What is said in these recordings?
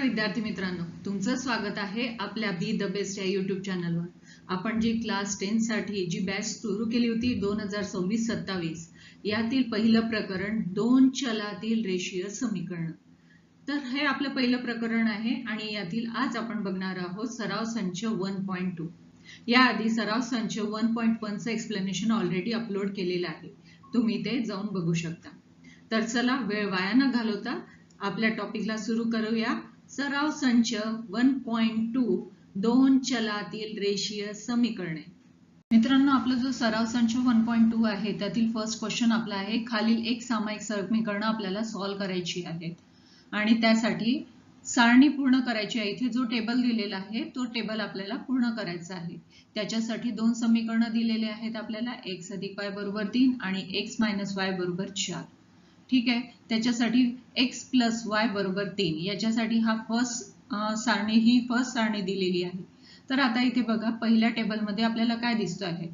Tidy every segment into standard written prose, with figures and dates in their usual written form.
विद्यार्थी मित्रांनो, तुमचं स्वागत आहे आपल्या बी द बेस्ट या यूट्यूब चॅनलवर। आपण जी क्लास 10 साठी जी बॅच सुरू केली होती 2026-27 यातील पहिलं प्रकरण दोन चलातील रेषीय समीकरण। तर हे आपलं पहिलं प्रकरण आहे आणि यातील आज आपण बघणार आहोत सराव संच 1.2। याआधी सराव संच 1.1 चं एक्सप्लेनेशन ऑलरेडी अपलोड केलेलं आहे, तुम्ही ते जाऊन बघू शकता। तर चला वेळ वाया न घालवता आपल्या टॉपिकला सुरू करूया। सराव संच 1.2 दोन चलातील रेषीय समीकरणे। मित्रांनो, आपला जो सराव संच 1.2 आहे त्यातील फर्स्ट क्वेश्चन आपला आहे, खालील एक सामायिक समीकरणे आपल्याला सॉल्व्ह करायची आहेत आणि त्यासाठी सारणी पूर्ण करायची आहे। इथे जो टेबल दिलेला आहे तो टेबल आपल्याला पूर्ण करायचा आहे। त्याच्यासाठी दोन समीकरणे दिलेले आहेत आपल्याला, x + y = 3 आणि x - y = 4। ठीक आहे, त्याच्यासाठी x + y = 3 याच्यासाठी हा फर्स्ट सारणी दिलेली आहे। तर आता इथे बघा, पहिल्या टेबल मध्ये आपल्याला काय दिसतो आहे,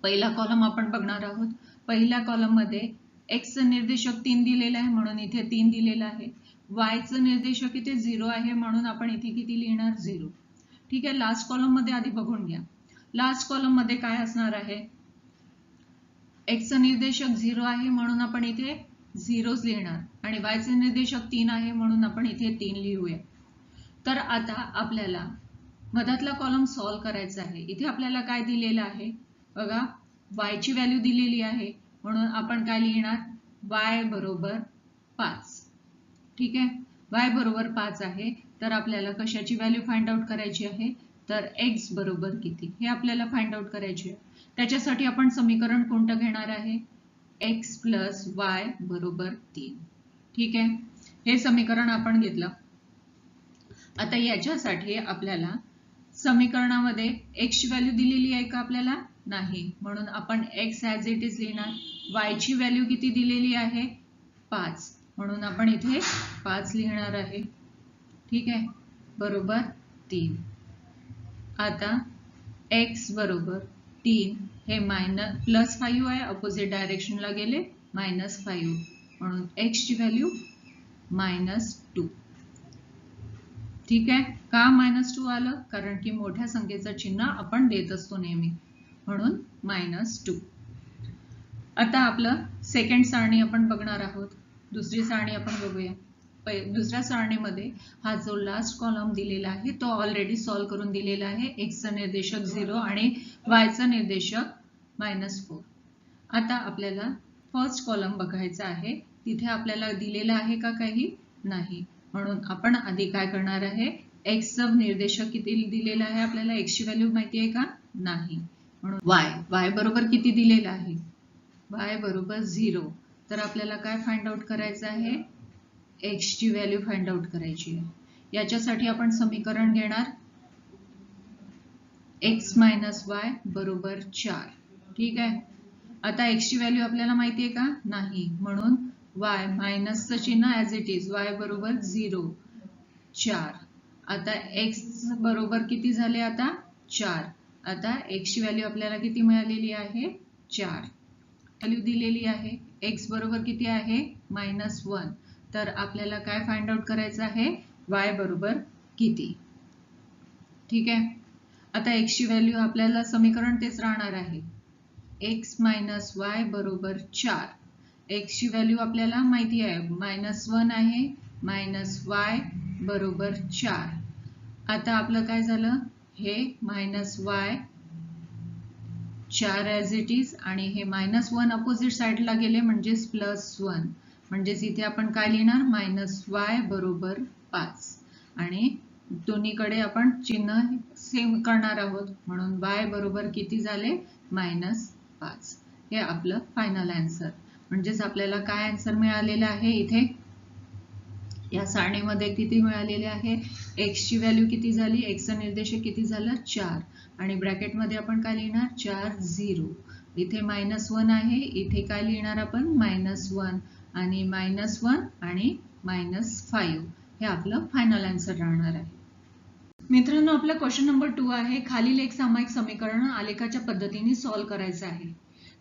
पहिला कॉलम आपण बघणार आहोत। पहिल्या कॉलम मध्ये x चं निर्देशक 3 दिलेला आहे म्हणून इथे 3 दिलेला आहे। y चं निर्देशक इथे 0 आहे म्हणून आपण इथे किती लिहिणार, 0। ठीक आहे, लास्ट कॉलम मध्ये आधी बघून घ्या। लास्ट कॉलम मध्ये काय असणार आहे, x चं निर्देशक 0 आहे म्हणून आपण इथे 0 लिहिणार आणि y चे निर्देशक 3 आहे म्हणून आपण इथे 3 लिहूया। तर आता आपल्याला मधातला कॉलम सॉल्व्ह करायचा आहे। इथे आपल्याला काय दिलेलं आहे बघा, y ची व्हॅल्यू दिलेली आहे म्हणून आपण काय लिहिणार, y = 5। ठीक आहे, y = 5 आहे। तर आपल्याला कशाची व्हॅल्यू फाइंड आउट करायची आहे, तर x बरोबर किती हे आपल्याला फाइंड आउट करायचे आहे। त्याच्यासाठी आपण समीकरण कोणतं घेणार आहे, x + y = 3। ठीक आहे, हे समीकरण आपण घेतलं। आता याच्यासाठी आपल्याला समीकरणामध्ये x ची व्हॅल्यू दिलेली आहे का, आपल्याला नाही, म्हणून आपण x ॲज इट इज लिहिणार। y ची व्हॅल्यू किती दिलेली आहे, 5, म्हणून आपण इथे 5 लिहिणार आहे। ठीक आहे, बरोबर 3। आता x = 3 हे +5 आहे, अपोजिट डायरेक्शनला गेले -5 म्हणून x ची व्हॅल्यू -2। ठीक आहे, का -2 आलं, कारण की मोठ्या संख्येचं चिन्ह आपण देत असतो नेहमी, म्हणून -2। आता आपलं सेकंड सारणी आपण बघणार आहोत। दुसरी सारणी आपण बघूया। दुसऱ्या सारणीमध्ये हा जो लास्ट कॉलम दिलेला आहे तो ऑलरेडी सॉल्व्ह करून दिलेला आहे। x चं निर्देशक 0 आणि y चं निर्देशक -4। आता आपल्याला फर्स्ट कॉलम बघायचा आहे, तिथे आपल्याला दिलेला आहे का काही, नाही, म्हणून आपण आधी काय करणार आहे, x चं निर्देशक किती दिलेला आहे आपल्याला, x ची व्हॅल्यू माहिती आहे का, नाही, म्हणून y बरोबर किती दिलेला आहे, y = 0। तर आपल्याला काय फाइंड आउट करायचं आहे, x ची व्हॅल्यू फाइंड आउट करायची आहे। याच्यासाठी आपण समीकरण घेणार x - y = 4। ठीक आहे, आता x ची व्हॅल्यू आपल्याला माहिती आहे का, नाही, म्हणून y मायनसचं चिन्ह ॲज इट इज, y = 0, 4। आता x बरोबर किती झाले, आता 4। आता x ची व्हॅल्यू आपल्याला किती मिळालेली आहे, 4 व्हॅल्यू दिलेली आहे। x बरोबर किती आहे, -1। तर आपल्याला काय फाइंड आउट करायचं आहे, y बरोबर किती। ठीक आहे, आता x ची व्हॅल्यू आपल्याला समीकरण तेच राहणार आहे, x - y = 4। x ची व्हॅल्यू आपल्याला माहिती आहे, -1 आहे, -y = 4। आता आपलं काय झालं, हे -y 4 ॲज इट इज आणि हे -1 अपोजिट साइडला गेले म्हणजेच +1, म्हणजेच इथे आपण काय लिहिणार, -y = 5 आणि दोन्हीकडे आपण चिन्ह सेम करणार आहोत, म्हणून y बरोबर किती झाले, -5। हे आपलं फायनल आन्सर, म्हणजेच आपल्याला काय आन्सर मिळालेला आहे, इथे या सारणीमध्ये किती मिळालेले आहे, x ची व्हॅल्यू किती झाली, x चं निर्देशक किती झालं, 4 आणि ब्रॅकेटमध्ये आपण काय लिहिणार, 4 0। इथे -1 आहे, इथे काय लिहिणार आपण, -1 आणि -1 आणि -5 हे आपलं फायनल आन्सर राहणार आहे। मित्रांनो, आपला क्वेश्चन नंबर 2 आहे, खालील एक सामायिक समीकरण आलेखाच्या पद्धतीने सॉल्व्ह करायचं आहे।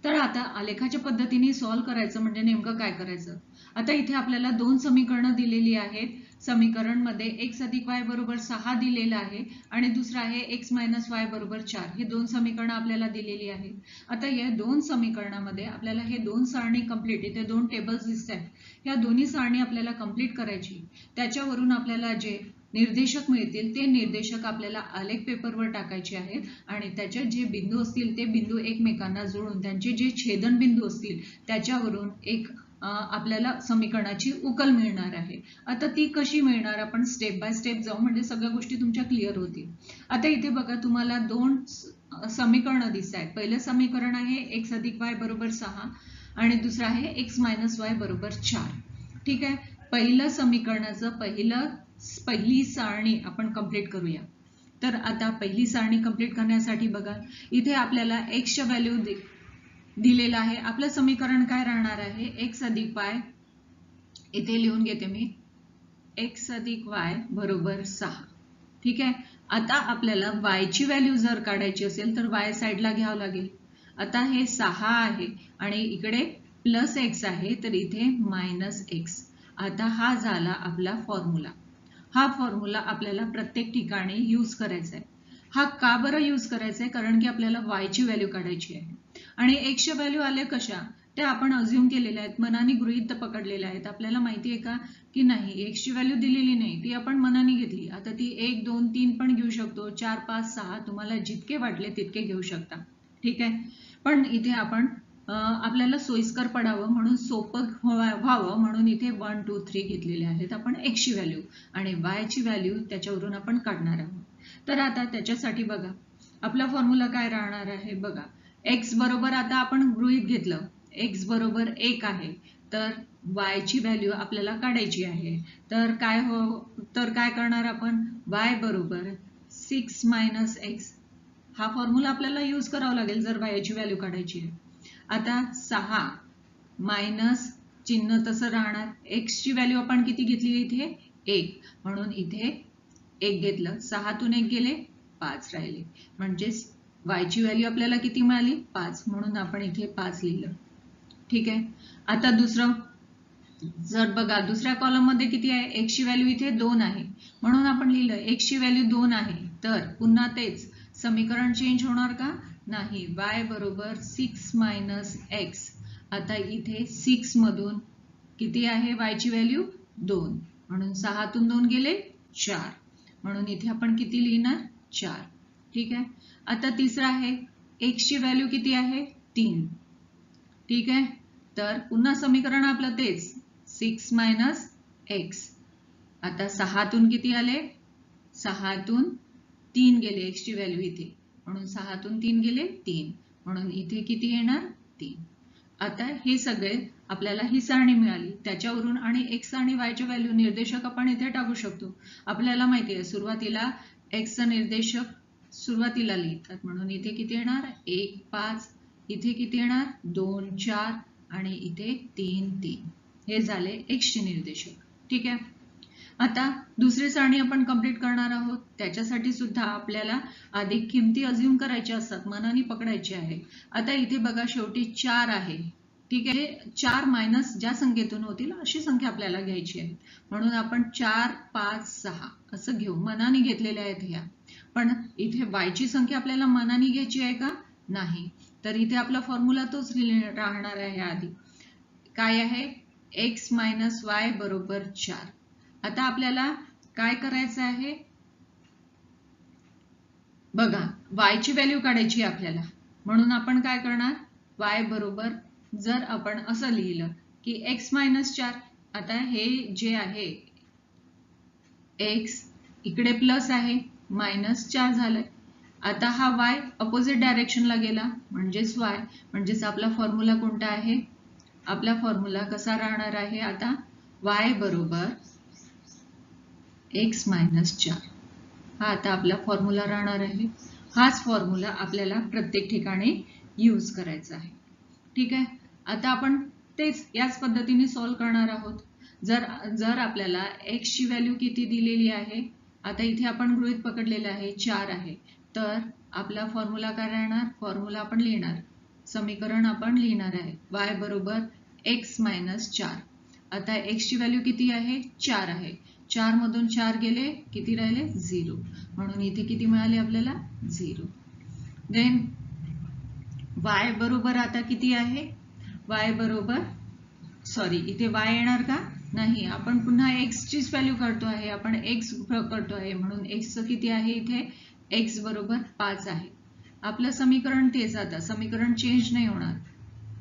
तर आता आलेखाच्या पद्धतीने सॉल्व्ह करायचं म्हणजे नेमकं काय करायचं, आता इथे आपल्याला दोन समीकरणं दिलेली आहेत। समीकरण मध्ये x अधिक y बरोबर 6 दिलेला आहे आणि दुसरा आहे x मायनस y बरोबर 4. हे दोन समीकरणं आपल्याला दिलेली आहेत. आता या दोन समीकरणामध्ये आपल्याला हे दोन सारणी कंप्लीट, इथे दोन टेबल्स दिसत आहेत, या दोन्ही सारणी आपल्याला कंप्लीट करायची. त्याच्यावरून आपल्याला जे निर्देशक मिळतील ते निर्देशक आपल्याला आलेख पेपरवर टाकायचे आहेत आणि त्याच्यात जे बिंदू असतील ते बिंदू एकमेकांना जोडून त्यांचे जे छेदनबिंदू असतील त्याच्यावरून एक आपल्याला समीकरणाची उकल मिळणार आहे. आता ती कशी मिळणार आपण स्टेप बाय स्टेप जाऊ, म्हणजे सगळ्या गोष्टी तुमच्या क्लिअर होतील. आता इथे बघा तुम्हाला दोन समीकरणं दिसत आहेत. पहिलं समीकरण आहे x अधिक y बरोबर 6 आणि दुसरं आहे x मायनस y बरोबर 4. ठीक आहे, पहिलं समीकरणाचं पहिली सारणी आपण कंप्लीट करूया. तर आता पहिली सारणी कंप्लीट करण्यासाठी बघा इथे आपल्याला x च्या व्हॅल्यू दिलेला आहे. आपलं समीकरण काय राहणार आहे, x अधिक y, इथे लिहून घेते मी, x अधिक y बरोबर 6. ठीक आहे, आता आपल्याला y ची व्हॅल्यू जर काढायची असेल तर y साईडला घ्यावं लागेल. आता हे 6 आहे आणि इकडे प्लस x आहे तर इथे मायनस x. आता हा झाला आपला फॉर्म्युला. हा फॉर्म्युला आपल्याला प्रत्येक ठिकाणी यूज करायचा आहे. हा का बरं यूज करायचा आहे, कारण की आपल्याला y ची व्हॅल्यू काढायची आहे आणि x च्या व्हॅल्यू आल्या कशा, त्या आपण अज्युम केलेल्या आहेत, मनाने गृहीत पकडलेल्या आहेत. आपल्याला माहिती आहे का की नाही, x ची व्हॅल्यू दिलेली नाही, ती आपण मनाने घेतली. आता ती 1 2 3 पण घेऊ शकतो, 4 5 6 तुम्हाला जितके वाटले तितके घेऊ शकता. ठीक आहे, पण इथे आपण आपल्याला सोयीस्कर पडावं म्हणून सोपं व्हावं म्हणून इथे 1 2 3 घेतलेले आहेत आपण x ची व्हॅल्यू आणि y ची व्हॅल्यू त्याच्यावरून आपण काढणार आहोत. तर आता त्याच्यासाठी बघा आपला फॉर्म्युला काय राहणार आहे. बघा x बरोबर, आता आपण गृहीत घेतलं x बरोबर 1 आहे तर y ची व्हॅल्यू आपल्याला काढायची आहे. तर काय करणार आपण, y बरोबर 6 मायनस x, हा फॉर्म्युला आपल्याला यूज करावा लागेल जर y ची व्हॅल्यू काढायची आहे. आता 6 मायनस चिन्ह तसं राहणार, x ची व्हॅल्यू आपण किती घेतली इथे 1 म्हणून इथे 1 घेतलं, 6 तून 1 गेले 5 राहिले, म्हणजेच y ची व्हॅल्यू आपल्याला किती मिळाली 5 म्हणून आपण इथे 5 लिहिलं. ठीक आहे, आता दुसरं जर बघा दुसऱ्या कॉलम मध्ये किती आहे, x ची व्हॅल्यू इथे 2 आहे म्हणून आपण लिहिलं x ची व्हॅल्यू 2 आहे. तर पुन्हा तेच समीकरण चेंज होणार का नाही, y बरोबर 6 मायनस x. आता इथे 6 मधून किती आहे y ची व्हॅल्यू 2 म्हणून 6 तून 2 गेले 4 म्हणून इथे आपण किती लिहिणार 4. ठीक आहे, आता तिसरा आहे x ची व्हॅल्यू किती आहे 3. ठीक आहे, तर पुन्हा समीकरण आपलं तेच 6 मायनस x. आता 6 तून किती आले, 6 तून 3 गेले x ची व्हॅल्यू इथे म्हणून 6 तून 3 गेले 3 म्हणून इथे किती येणार 3. आता हे सगळे आपल्याला ही सारणी मिळाली, त्याच्यावरून आणि x आणि y चे व्हॅल्यू निर्देशक आपण इथे टाकू शकतो. आपल्याला माहिती आहे सुरुवातीला x चा निर्देशक सुरुवातीला लिहितात म्हणून इथे किती येणार 1 5, इथे किती येणार 2 4 आणि इथे 3 3. हे झाले x चे निर्देशक. ठीक आहे, आता दुसरी सारणी आपण कंप्लीट करणार आहोत. त्याच्यासाठी सुद्धा आपल्याला अधिक किमती अज्युम करायच्या असतात, मनाने पकडायची आहे. आता इथे बघा शेवटी 4 आहे. ठीक आहे, 4 मायनस ज्या संख्येतून होतील अशी संख्या आपल्याला घ्यायची आहे म्हणून आपण 4 5 6 असं घेऊ, मनाने घेतलेल्या आहेत ह्या. पण इथे y ची संख्या आपल्याला मनाने घ्यायची आहे का नाही, तर इथे आपला फॉर्म्युला तोच राहणार आहे. आधी काय आहे x मायनस y बरोबर 4. आता आपल्याला काय करायचं आहे बघा, y ची व्हॅल्यू काढायची आपल्याला म्हणून आपण काय करणार, y बरोबर जर आपण असं लिहिलं की x मायनस 4, आता हे जे आहे x इकडे प्लस आहे मायनस 4 झालंय. आता हा y अपोजिट डायरेक्शनला गेला म्हणजेच y, म्हणजेच आपला फॉर्म्युला कोणता आहे, आपला फॉर्म्युला कसा राहणार आहे आता y बरोबर x मायनस 4. हा आता आपला फॉर्म्युला राहणार आहे. हाच फॉर्म्युला आपल्याला प्रत्येक ठिकाणी यूज करायचा आहे. ठीक आहे, आता आपण तेच याच पद्धतीने सॉल्व्ह करणार आहोत. जर आपल्याला x ची व्हॅल्यू किती दिलेली आहे, आता इथे आपण गृहीत पकडलेलं आहे 4 आहे, तर आपला फॉर्म्युला काय राहणार, फॉर्म्युला आपण लिहिणार, समीकरण आपण लिहिणार आहे y बरोबर x मायनस 4. आता x ची व्हॅल्यू किती आहे 4 आहे, 4 मधून 4 गेले, किती राहिले 0, म्हणून इथे किती मिळाले आपल्याला 0. देन y बरोबर आता किती आहे, y बरोबर सॉरी इथे y येणार का नाही, आपण पुन्हा x चीच व्हॅल्यू काढतो आहे, आपण x करतो आहे, म्हणून x चं किती आहे इथे, x बरोबर 5 आहे. आपलं समीकरण तेच, आता समीकरण चेंज नाही होणार.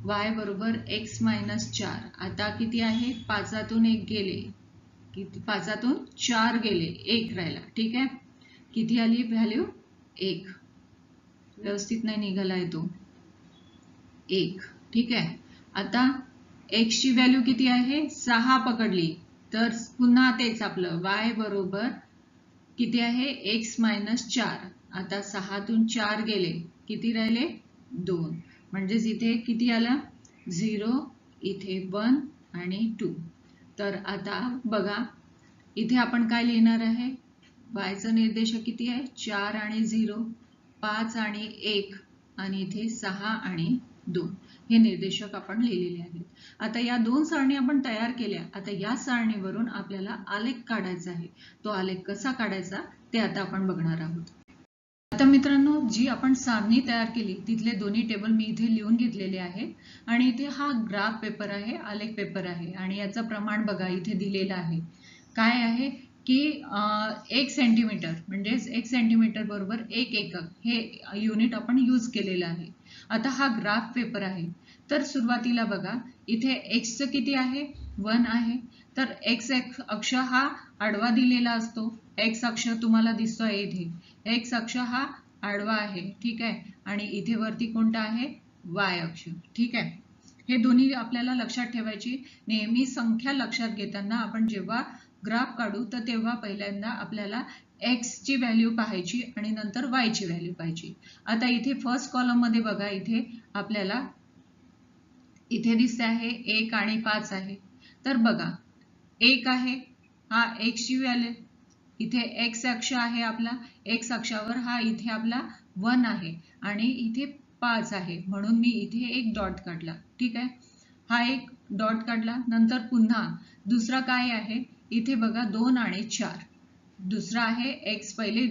y बरोबर x - 4. आता किती आहे, 5तून 1 गेले, किती 5तून 4 गेले, 1 राहिला. ठीक आहे, किती आली व्हॅल्यू 1, व्यवस्थित नाही निघालाय तो 1. ठीक आहे, आता x ची व्हॅल्यू किती आहे 6 पकडली, तर पुन्हा तेच आपलं y बरोबर किती आहे x - 4. आता 6तून 4 गेले, किती राहिले 2, म्हणजेच इथे किती आला 0, इथे 1 आणि 2. तर आता बघा इथे आपण काय लिहिणार आहे, y चं निर्देशक किती आहे 4 आणि 0, 5 आणि 1 आणि इथे 6 आणि 2 हे निर्देशक आपण लिहिलेले आहेत. आता या दोन सारणी आपण तयार केल्या. आता या सारणीवरून आपल्याला आलेख काढायचा आहे. तो आलेख कसा काढायचा ते आता आपण बघणार आहोत. आता मित्रांनो, जी आपण सारणी तयार केली तिथले दोन्ही टेबल मी इथे लिहून घेतलेले आहेत आणि इथे हा ग्राफ पेपर आहे, आलेख पेपर आहे आणि याचं प्रमाण बघा इथे दिलेलं आहे. काय आहे की 1 सेंटीमीटर म्हणजेच 1 सेंटीमीटर बरोबर 1 एकक हे युनिट आपण यूज केलेलं आहे. आता हा ग्राफ पेपर आहे, तर सुरुवातीला बघा इथे x चं किती आहे 1 आहे, तर x अक्ष हा आडवा दिलेला असतो. x अक्ष तुम्हाला दिसतोय इथे, x अक्ष हा आडवा आहे. ठीक आहे, आणि इथे वरती कोणता आहे y अक्ष. ठीक आहे, हे दोन्ही आपल्याला लक्षात ठेवायची. नेहमी संख्या लक्षात घेताना आपण जेव्हा ग्राफ काढू तर तेव्हा पहिल्यांदा आपल्याला x ची व्हॅल्यू पाहायची आणि नंतर y ची व्हॅल्यू पाहायची. आता इथे फर्स्ट कॉलम मध्ये बघा, इथे आपल्याला इथे दिसते आहे 1 आणि 5 आहे. तर बघा 1 आहे, हा x ची व्हॅल्यू, इथे x अक्ष आहे आपला, x अक्षावर हा इथे आपला 1 आहे आणि इथे 5 आहे, म्हणून मी इथे एक डॉट काढला. ठीक आहे, हा एक डॉट काढला. नंतर पुन्हा दुसरा काय आहे, इथे बघा 2 आणि 4, दुसरा आहे x. पहिले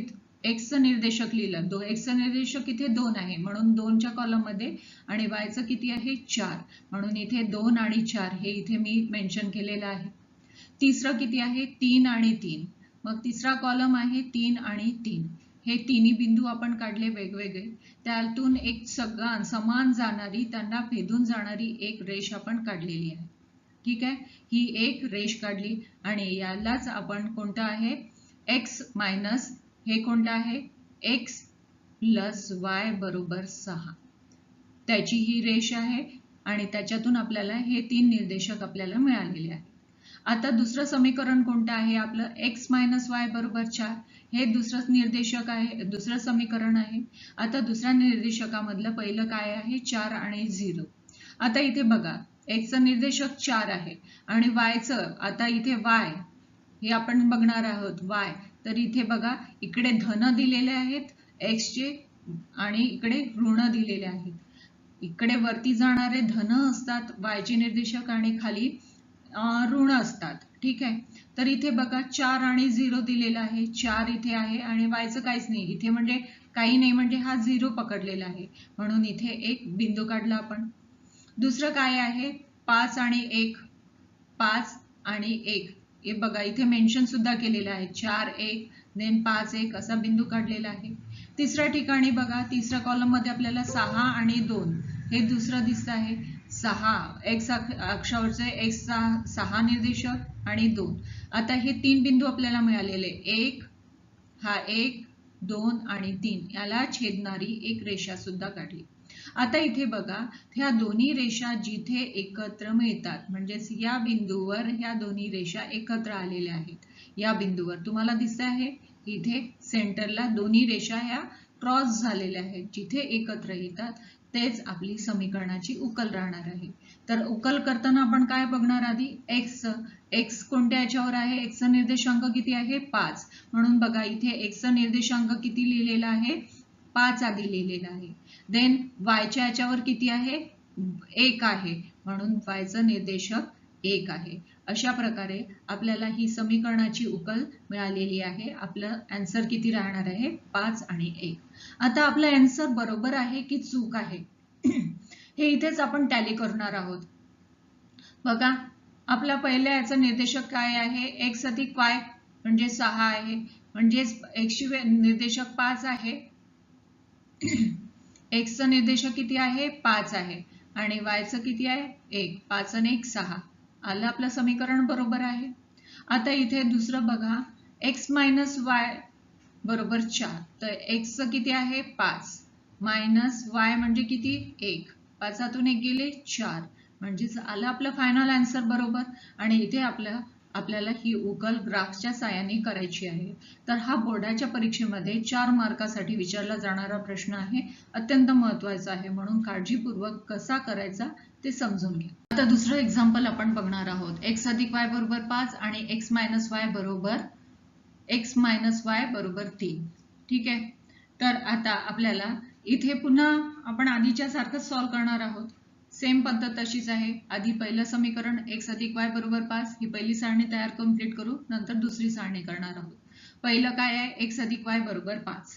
x चं निर्देशक लिहिलं, x चं निर्देशक इथे 2 आहे म्हणून 2 च्या कॉलम मध्ये, आणि y चं किती आहे 4 म्हणून इथे 2 आणि 4 हे इथे मी मेन्शन केलेलं आहे. तिसरं किती आहे 3 आणि 3, मग तिसरा कॉलम आहे 3 आणि 3, हे तिन्ही बिंदू आपण काढले वेगवेगळे. त्यातून एक समान जाणारी, त्यांना भेदून जाणारी एक रेष आपण काढलेली आहे. ठीक आहे, ही एक रेष काढली आणि यालाच आपण कोणता आहे x मायनस हे कोणता आहे x प्लस y बरोबर 6, त्याची ही रेष आहे आणि त्याच्यातून आपल्याला हे 3 निर्देशक आपल्याला मिळालेले आहेत. आता दुसरं समीकरण कोणतं आहे आपलं, x मायनस y बरोबर 4, हे दुसरं निर्देशक आहे, दुसरं समीकरण आहे. आता दुसऱ्या निर्देशकामधलं पहिलं काय आहे 4 आणि 0. आता इथे बघा x चं निर्देशक 4 आहे आणि y चं, आता इथे y हे आपण बघणार आहोत y, तर इथे बघा इकडे धन दिलेले आहेत x चे आणि इकडे ऋण दिलेले आहेत. इकडे वरती जाणारे धन असतात y चे निर्देशक आणि खाली ऋण असतात. ठीक आहे, तर इथे बघा 4 आणि 0 दिलेला आहे, 4 इथे आहे आणि y चं काहीच नाही इथे, म्हणजे काही नाही, म्हणजे हा 0 पकडलेला आहे म्हणून इथे एक बिंदू काढला आपण. दुसरं काय आहे 5 आणि 1, 5 आणि 1 हे बघा इथे मेन्शन सुद्धा केलेलं आहे, 4 1 देन 5 1 असा बिंदू काढलेला आहे. तिसऱ्या ठिकाणी बघा तिसऱ्या कॉलम मध्ये आपल्याला 6 आणि 2 हे दुसरं दिसत आहे, 6 x अक्षावरचे x 6 निर्देशक आणि 2. आता हे 3 बिंदू आपल्याला मिळालेले, 1 हा 1 2 आणि 3 याला छेदणारी एक रेषा सुद्धा काढली. आता इथे बघा ह्या दोन्ही रेषा जिथे एकत्र मिळतात, म्हणजेच या बिंदूवर ह्या दोन्ही रेषा एकत्र आलेल्या आहेत. या बिंदूवर तुम्हाला दिसत आहे इथे सेंटरला दोन्ही रेषा ह्या क्रॉस झालेल्या आहेत, जिथे एकत्र येतात तेच आपली समीकरणाची उकल राहणार आहे. तर उकल करताना आपण काय बघणार आधी, x कोणत्या याच्यावर आहे, x चा निर्देशांक किती आहे 5, म्हणून बघा इथे x चा निर्देशांक किती लिहिलेला आहे 5 आधी लिहिलेला आहे. देन y च्या याच्यावर किती आहे 1 आहे म्हणून y चा निर्देशक 1 आहे. अशा प्रकारे आपल्याला ही समीकरणाची उकल मिळालेली आहे. आपलं आन्सर किती राहणार आहे? 5 आणि 1. आता आपलं आन्सर बरोबर आहे की चूक आहे हे इथेच आपण टॅली करणार आहोत. बघा, आपला पहिल्या याचा निर्देशक काय आहे? x अधिक y म्हणजे 6 आहे, म्हणजेच x चे निर्देशक 5 आहे. x चा निर्देशक किती आहे? 5 आहे आणि y चं किती आहे? 1. 5 आणि 1 6. आलं आपलं समीकरण बरोबर आहे. आता इथे दुसरं बघा, x मायनस y बरोबर 4. तर x चं किती आहे? 5 मायनस y म्हणजे किती? 1. 5 1 गेले 4. म्हणजेच आलं आपलं फायनल आन्सर बरोबर. आणि इथे आपल्याला ही उकल ग्राफच्या साहाय्याने करायची आहे. तर हा बोर्डाच्या परीक्षेमध्ये 4 मार्कासाठी विचारला जाणारा प्रश्न आहे. अत्यंत महत्त्वाचा आहे, म्हणून काळजीपूर्वक कसा करायचा ते समजून घ्या. आता दुसरं एक्झाम्पल आपण बघणार आहोत. x अधिक y बरोबर 5 आणि x मायनस y बरोबर 3. ठीक आहे. तर आता आपल्याला इथे पुन्हा आपण आधीच्या सारखंच सॉल्व्ह करणार आहोत. सेम पद्धत तशीच आहे. आधी पहिलं समीकरण x अधिक y बरोबर 5 ही पहिली सारणी तयार कंप्लीट करू, नंतर दुसरी सारणी करणार आहोत. पहिलं काय आहे? x अधिक y बरोबर 5.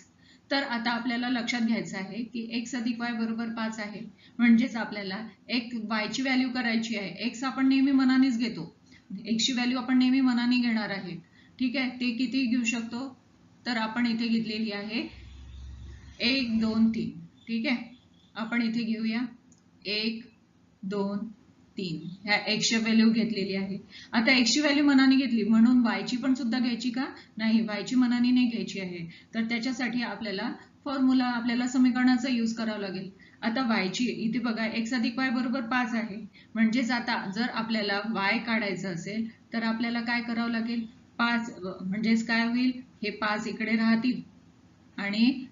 तर आता आपल्याला लक्षात घ्यायचं आहे की x अधिक y बरोबर 5 आहे, म्हणजेच आपल्याला y ची व्हॅल्यू करायची आहे. x आपण नेहमी मनानेच घेतो, x ची व्हॅल्यू आपण नेहमी मनाने घेणार आहे. ठीक आहे. ते किती घेऊ शकतो? तर आपण इथे घेतलेली आहे 1 2 3. ठीक आहे. आपण इथे घेऊया 1 2 3. ह्या x ची व्हॅल्यू घेतलेली आहे. आता x ची व्हॅल्यू मनाने घेतली म्हणून y ची पण सुद्धा घ्यायची का? नाही, y ची मनाने नाही घ्यायची आहे. तर त्याच्यासाठी आपल्याला समीकरणाचा यूज करावा लागेल. आता y ची इथे बघा, x अधिक y बरोबर 5 आहे, म्हणजेच आता जर आपल्याला y काढायचं असेल तर आपल्याला काय करावं लागेल? 5 म्हणजेच काय होईल? हे 5 इकडे राहतील आणि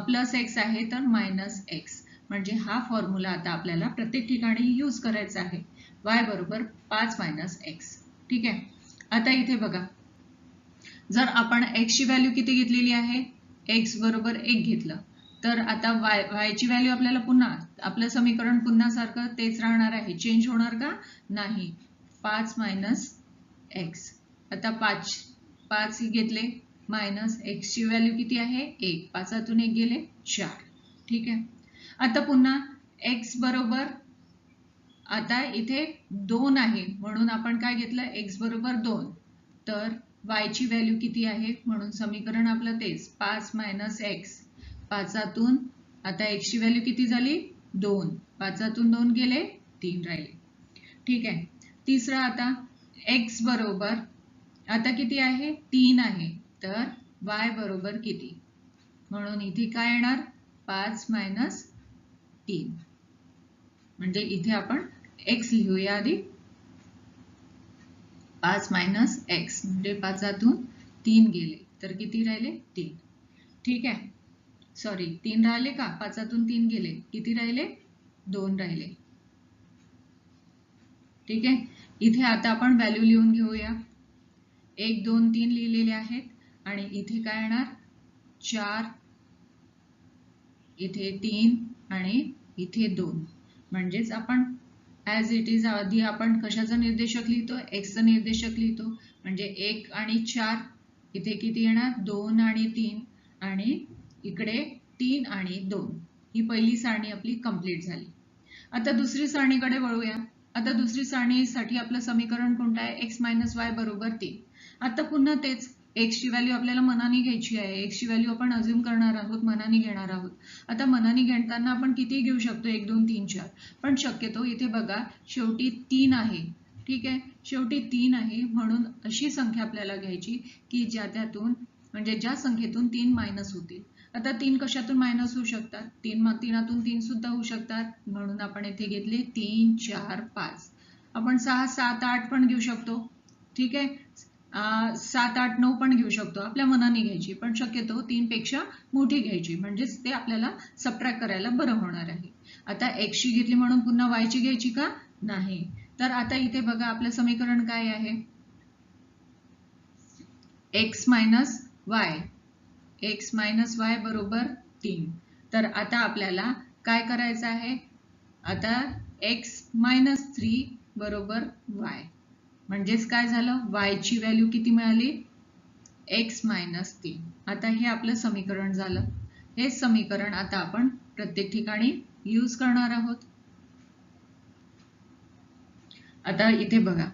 प्लस x आहे तर मायनस x. म्हणजे हा फॉर्म्युला आता आपल्याला प्रत्येक ठिकाणी यूज करायचा आहे. y बरोबर 5 मायनस x. ठीक आहे. आता इथे बघा, जर आपण x ची व्हॅल्यू किती घेतलेली आहे? x बरोबर 1 घेतलं, तर आता y ची व्हॅल्यू आपल्याला पुन्हा आपलं समीकरण पुन्हा सारखं तेच राहणार आहे. चेंज होणार का? नाही. 5 मायनस x. आता 5 घेतले मायनस x ची व्हॅल्यू किती आहे? 1. 5 1 गेले 4. ठीक आहे. आता पुन्हा x बरोबर, आता इथे 2 आहे म्हणून आपण काय घेतलं? x बरोबर 2. तर y ची व्हॅल्यू किती आहे? म्हणून समीकरण आपलं तेच 5 मायनस x. 5 आता x ची व्हॅल्यू किती झाली? 2. 5 2 गेले 3 राहिले. ठीक आहे. तिसरं आता x बरोबर आता किती आहे? 3 आहे. तर y बरोबर किती? म्हणून इथे काय येणार? 5 मायनस 3. म्हणजे इथे आपण x लिहूया आधी. 5 मायनस x म्हणजे 5 3 गेले तर किती राहिले? 3. ठीक आहे. सॉरी, 3 राहिले का? 5 3 गेले. किती राहिले? 2 राहिले. ठीक आहे. इथे आता आपण व्हॅल्यू लिहून घेऊया. 1 2 3 लिहिलेले आहेत आणि इथे काय येणार? 4, इथे 3 आणि इथे 2. म्हणजेच आपण ॲज इट इज आधी आपण कशाचा निर्देशक लिहितो? x चा निर्देशक लिहितो. म्हणजे 1 आणि 4, इथे किती येणार? 2 आणि 3 आणि इकडे 3 आणि 2. ही पहिली सारणी आपली कंप्लीट झाली. आता दुसरी सारणीकडे वळूया. आता दुसरी सारणीसाठी आपलं समीकरण कोणतं आहे? x मायनस y बरोबर 3. आता पुन्हा तेच, x ची व्हॅल्यू आपल्याला मनाने घ्यायची आहे. x ची व्हॅल्यू आपण अज्युम करणार आहोत, मनाने घेणार आहोत. आता मनाने घेताना आपण किती घेऊ शकतो? 1 2 3 4. पण शक्यतो इथे बघा, शेवटी 3 आहे. ठीक आहे. शेवटी 3 आहे म्हणून अशी संख्या आपल्याला घ्यायची की ज्या संख्येतून 3 मायनस होतील. आता 3 कशातून मायनस होऊ शकतात? 3 3 सुद्धा होऊ शकतात. म्हणून आपण इथे घेतले 3 4 5. आपण 6 7 8 पण घेऊ शकतो. ठीक आहे. 7 8 9 पण घेऊ शकतो. आपल्या मनाने घ्यायची, पण शक्यतो 3 पेक्षा मोठी घ्यायची, म्हणजेच ते आपल्याला सबट्रॅक्ट करायला बरं होणार आहे. आता x ची घेतली म्हणून पुन्हा y ची घ्यायची का? नाही. तर आता इथे बघा, आपलं समीकरण काय आहे? x मायनस y बरोबर 3. तर आता आपल्याला काय करायचं आहे? आता x मायनस 3 बरोबर y. म्हणजेच काय झालं, y ची व्हॅल्यू किती मिळाली, x मायनस 3. आता हे आपलं समीकरण झालं. हे समीकरण आता आपण प्रत्येक ठिकाणी यूज करणार आहोत. आता इथे बघा,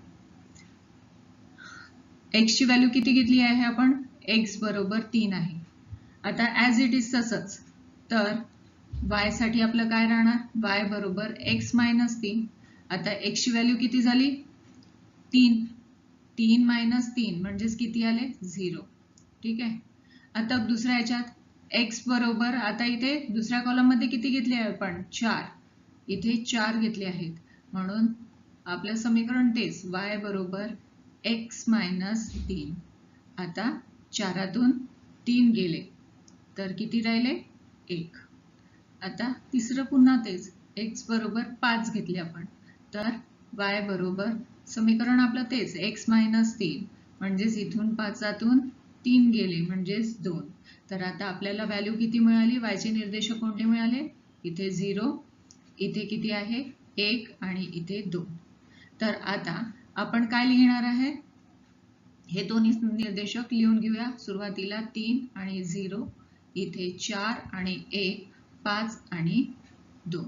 x ची व्हॅल्यू किती घेतली आहे आपण, x बरोबर 3 आहे. आता ॲज इट इज तसंच, तर y साठी आपलं काय राहणार, y बरोबर x मायनस 3. आता x ची व्हॅल्यू किती झाली, 3. 3 मायनस 3 म्हणजेच किती आले, 0. ठीक आहे. आता दुसऱ्या ह्याच्यात x बरोबर, आता इथे दुसऱ्या कॉलम मध्ये किती घेतले आहे आपण, 4. इथे 4 घेतले आहेत, म्हणून आपलं समीकरण तेच, y बरोबर x मायनस 3. आता 4तून 3 गेले तर किती राहिले, 1. आता तिसरं पुन्हा तेच, x बरोबर 5 घेतले आपण, तर y बरोबर समीकरण आपलं तेच, x मायनस 3 म्हणजेच इथून 5तून 3 गेले म्हणजेच 2. तर आता आपल्याला व्हॅल्यू किती मिळाली, y चे निर्देशक कोणते मिळाले, इथे 0, इथे किती आहे 1 आणि इथे 2. तर आता आपण काय लिहिणार आहे, हे दोन्ही निर्देशक लिहून घेऊया. सुरुवातीला 3 आणि 0, इथे 4 आणि 1, 5 आणि 2.